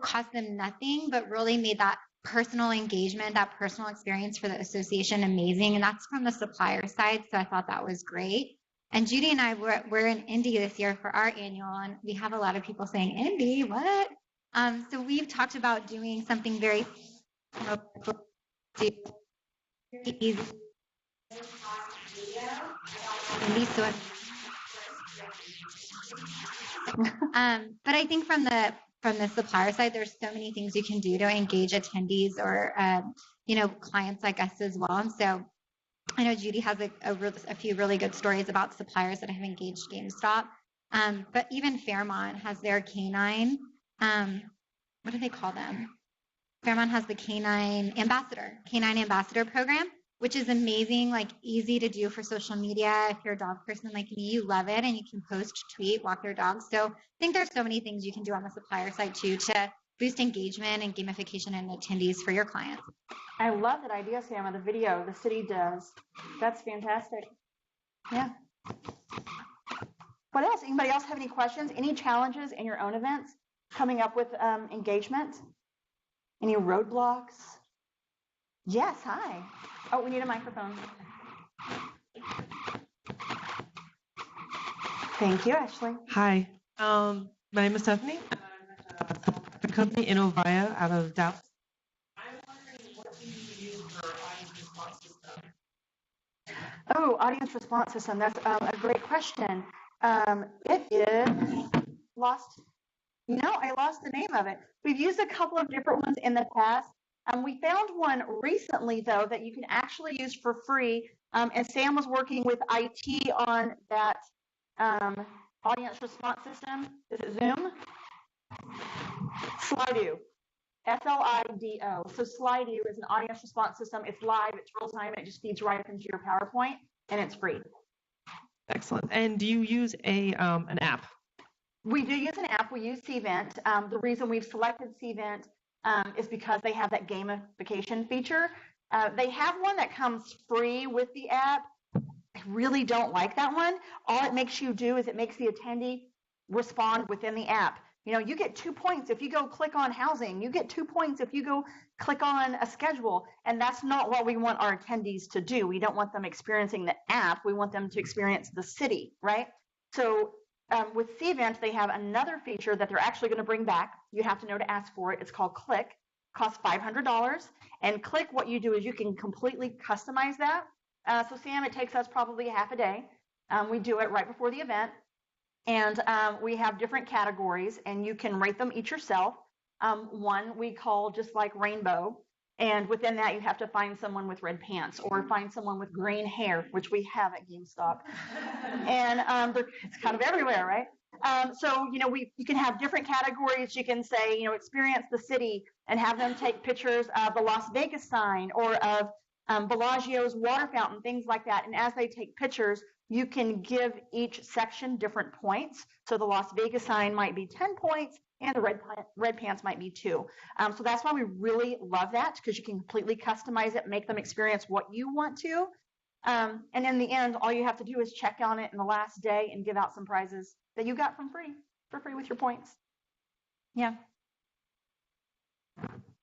Cost them nothing, but really made that personal engagement, that personal experience for the association amazing. And that's from the supplier side. So I thought that was great. And Judy and I we're in Indy this year for our annual, and we have a lot of people saying, Indy, what? So we've talked about doing something very easy. But I think from the supplier side, there's so many things you can do to engage attendees or clients like us as well. And so I know Judy has a few really good stories about suppliers that have engaged GameStop. But even Fairmont has their canine. What do they call them? Fairmont has the canine ambassador program, which is amazing, like easy to do for social media. If you're a dog person like me, you love it, and you can post, tweet, walk your dog. So I think there's so many things you can do on the supplier side too to boost engagement and gamification and attendees for your clients. I love that idea, Sam, of the video the city does. That's fantastic. Yeah. What else? Anybody else have any questions? Any challenges in your own events coming up with engagement? Any roadblocks? Yes, hi. Oh, we need a microphone. Thank you, Ashley. Hi, my name is Stephanie. The company Innovia out of Dallas. I'm wondering what do you use for audience response system? Oh, audience response system. That's a great question. It is lost. No, I lost the name of it. We've used a couple of different ones in the past. We found one recently, though, that you can actually use for free. And Sam was working with IT on that audience response system. Is it Zoom? Slido. Slido. So Slido is an audience response system. It's live. It's real time. It just feeds right up into your PowerPoint, and it's free. Excellent. And do you use an app? We do use an app. We use Cvent. The reason we've selected Cvent is because they have that gamification feature. They have one that comes free with the app. I really don't like that one. All it makes you do is it makes the attendee respond within the app. You know, you get 2 points if you go click on housing. You get 2 points if you go click on a schedule. And that's not what we want our attendees to do. We don't want them experiencing the app. We want them to experience the city, right? So with Cvent, they have another feature that they're actually going to bring back. You have to know to ask for it. It's called Click. Costs $500. And Click, what you do is you can completely customize that. So Sam, it takes us probably half a day. We do it right before the event. And we have different categories, and you can rate them each yourself. One we call just like rainbow. And within that, you have to find someone with red pants or find someone with green hair, which we have at GameStop. And it's kind of everywhere, right? So, you know, you can have different categories. You can say, you know, experience the city and have them take pictures of the Las Vegas sign or of Bellagio's water fountain, things like that. And as they take pictures, you can give each section different points. So the Las Vegas sign might be 10 points and the red pants might be 2. So that's why we really love that, because you can completely customize it, make them experience what you want to. And in the end, all you have to do is check on it in the last day and give out some prizes that you got for free with your points. Yeah.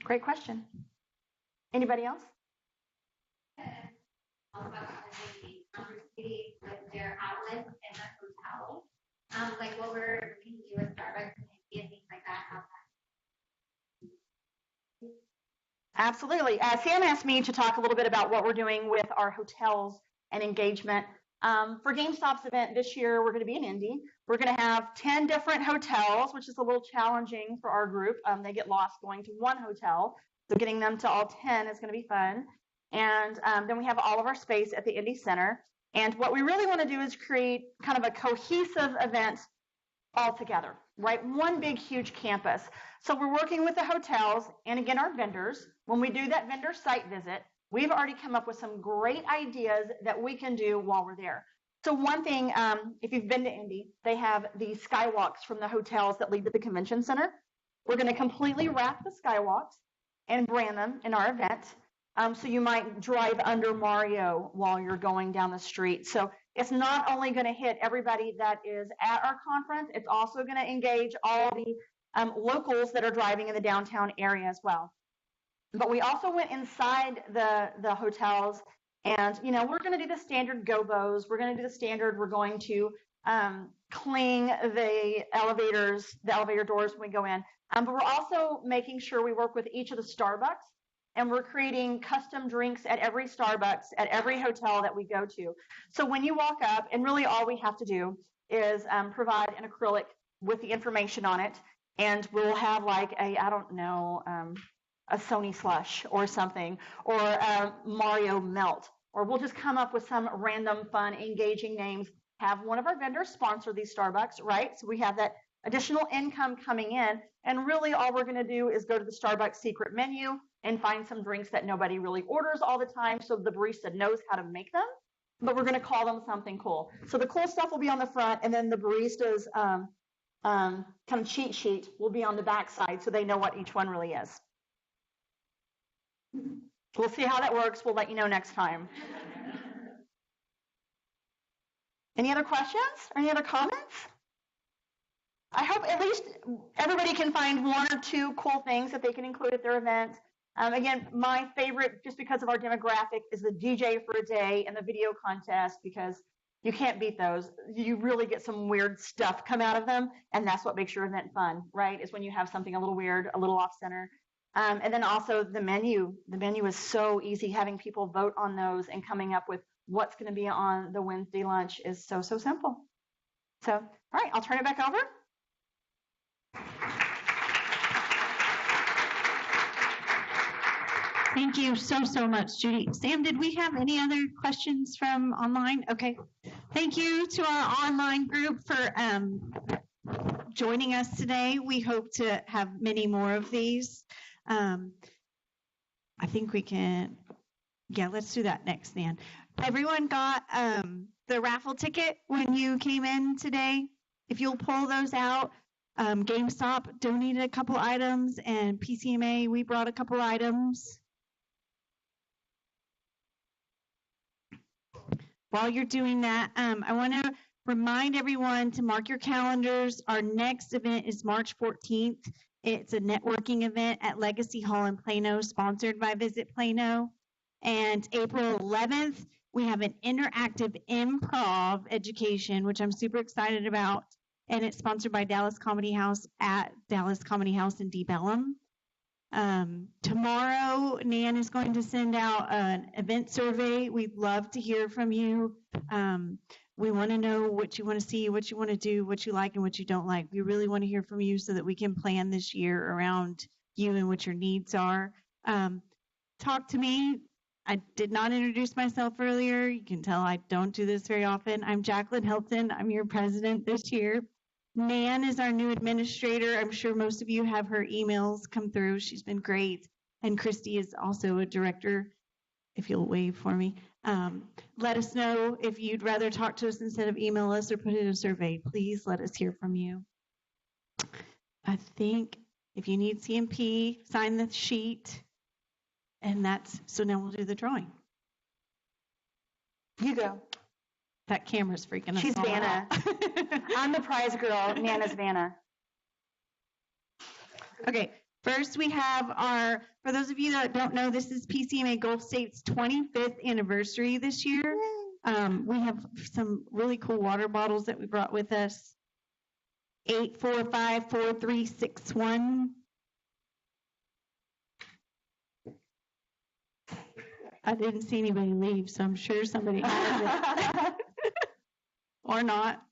Great question. Anybody else? With their outlets in the hotel, like what we're looking to do with Starbucks and things like that. Absolutely. Sam asked me to talk a little bit about what we're doing with our hotels and engagement. For GameStop's event this year, we're going to be in Indy. We're going to have 10 different hotels, which is a little challenging for our group. They get lost going to one hotel, so getting them to all 10 is going to be fun. And then we have all of our space at the Indy Center. And what we really want to do is create kind of a cohesive event all together. right? One big, huge campus. So we're working with the hotels and, again, our vendors. When we do that vendor site visit, we've already come up with some great ideas that we can do while we're there. So one thing, if you've been to Indy, they have the skywalks from the hotels that lead to the convention center. We're going to completely wrap the skywalks and brand them in our event. So you might drive under Mario while you're going down the street. So it's not only going to hit everybody that is at our conference, it's also going to engage all the locals that are driving in the downtown area as well. But we also went inside the hotels, and we're going to do the standard gobos. We're going to do the standard. We're going to cling the elevator doors when we go in. But we're also making sure we work with each of the Starbucks, and we're creating custom drinks at every Starbucks, at every hotel that we go to. So when you walk up, and really all we have to do is provide an acrylic with the information on it, and we'll have like a Sony slush or something, or a Mario melt, or we'll just come up with some random fun, engaging names, have one of our vendors sponsor these Starbucks, right? So we have that additional income coming in, and really all we're going to do is go to the Starbucks secret menu and find some drinks that nobody really orders all the time, so the barista knows how to make them, but we're going to call them something cool. So the cool stuff will be on the front, and then the barista's kind of cheat sheet will be on the back side, so they know what each one really is. We'll see how that works. We'll let you know next time. Any other questions? Any other comments? I hope at least everybody can find one or two cool things that they can include at their event. Again, my favorite, just because of our demographic, is the DJ for a day and the video contest, because you can't beat those. You really get some weird stuff come out of them, and that's what makes your event fun, right? Is when you have something a little weird, a little off-center. And then also the menu. The menu is so easy. Having people vote on those and coming up with what's going to be on the Wednesday lunch is so simple. So, all right, I'll turn it back over. Thank you so much, Judy. Sam, did we have any other questions from online? Okay. Thank you to our online group for joining us today. We hope to have many more of these. I think we can, let's do that next, then. Everyone got the raffle ticket when you came in today? If you'll pull those out, GameStop donated a couple items, and PCMA, we brought a couple items. While you're doing that, I want to remind everyone to mark your calendars. Our next event is March 14th. It's a networking event at Legacy Hall in Plano, sponsored by Visit Plano. And April 11th, we have an interactive improv education, which I'm super excited about. And it's sponsored by Dallas Comedy House at Dallas Comedy House in Deep Ellum. Tomorrow, Nan is going to send out an event survey. We'd love to hear from you. We want to know what you want to see, what you want to do, what you like and what you don't like. We really want to hear from you so that we can plan this year around you and what your needs are. Talk to me. I did not introduce myself earlier. You can tell I don't do this very often. I'm Jacqueline Hilton. I'm your president this year. Nan is our new administrator. I'm sure most of you have her emails come through. She's been great. And Christy is also a director, if you'll wave for me. Let us know if you'd rather talk to us instead of email us or put in a survey. Please let us hear from you. I think if you need CMP, sign the sheet. And so now we'll do the drawing. You go. That camera's freaking us She's all Vanna. out. I'm the prize girl. Nana's Vanna. Okay, first we have for those of you that don't know, this is PCMA Gulf State's 25th anniversary this year. We have some really cool water bottles that we brought with us. 8454361. I didn't see anybody leave, so I'm sure somebody has it. Or not.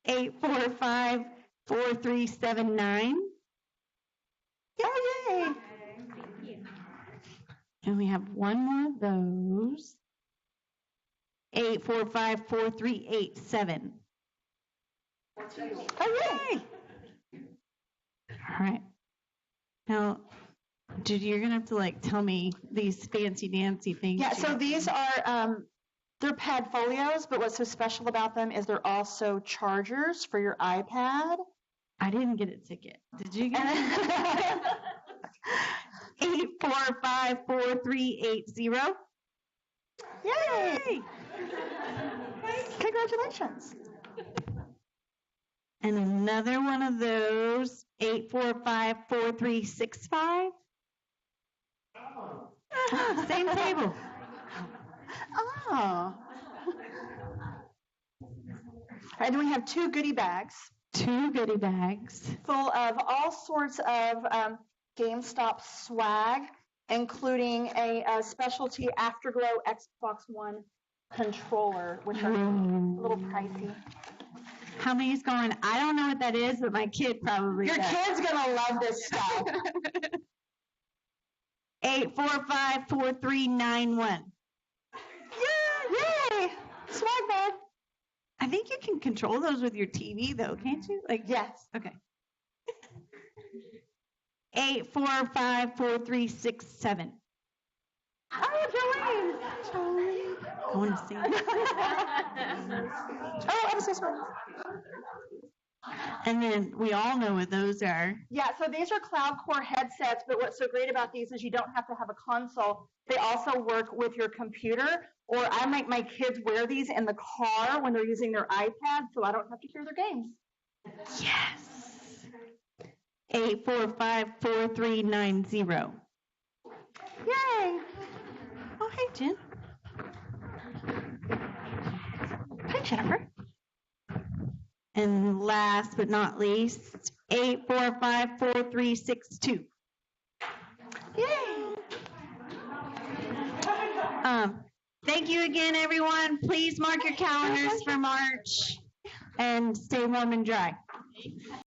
8454379. Yay! And we have one more of those. 8454387. Oh, yay. All right. Now, Judy, you're gonna have to like tell me these fancy dancy things. Yeah, you so have. these are, they're pad folios, but what's so special about them is they're also chargers for your iPad. I didn't get a ticket. Did you get it? 8454380. Yay! Congratulations. And another one of those, 8454365. Same table. Oh. And then we have 2 goodie bags 2 goodie bags. full of all sorts of GameStop swag, including a specialty Afterglow Xbox One controller, which are a little pricey. How many's going? I don't know what that is, but my kid probably Your does. kid's gonna love this stuff. 8454391. Yay! Swag bag. I think you can control those with your TV though, can't you? Like, Yes. okay. 8454367. Oh, Jolene. I want to see. Oh, I'm so sorry. And then we all know what those are. Yeah, so these are Cloud Core headsets, but what's so great about these is you don't have to have a console. They also work with your computer, or I make my kids wear these in the car when they're using their iPad, so I don't have to hear their games. Yes. 8454390. Yay! Oh, hey, Jen. Hi, Jennifer. And last but not least, 8454362. Yay! Thank you again, everyone. Please mark your calendars for March and stay warm and dry.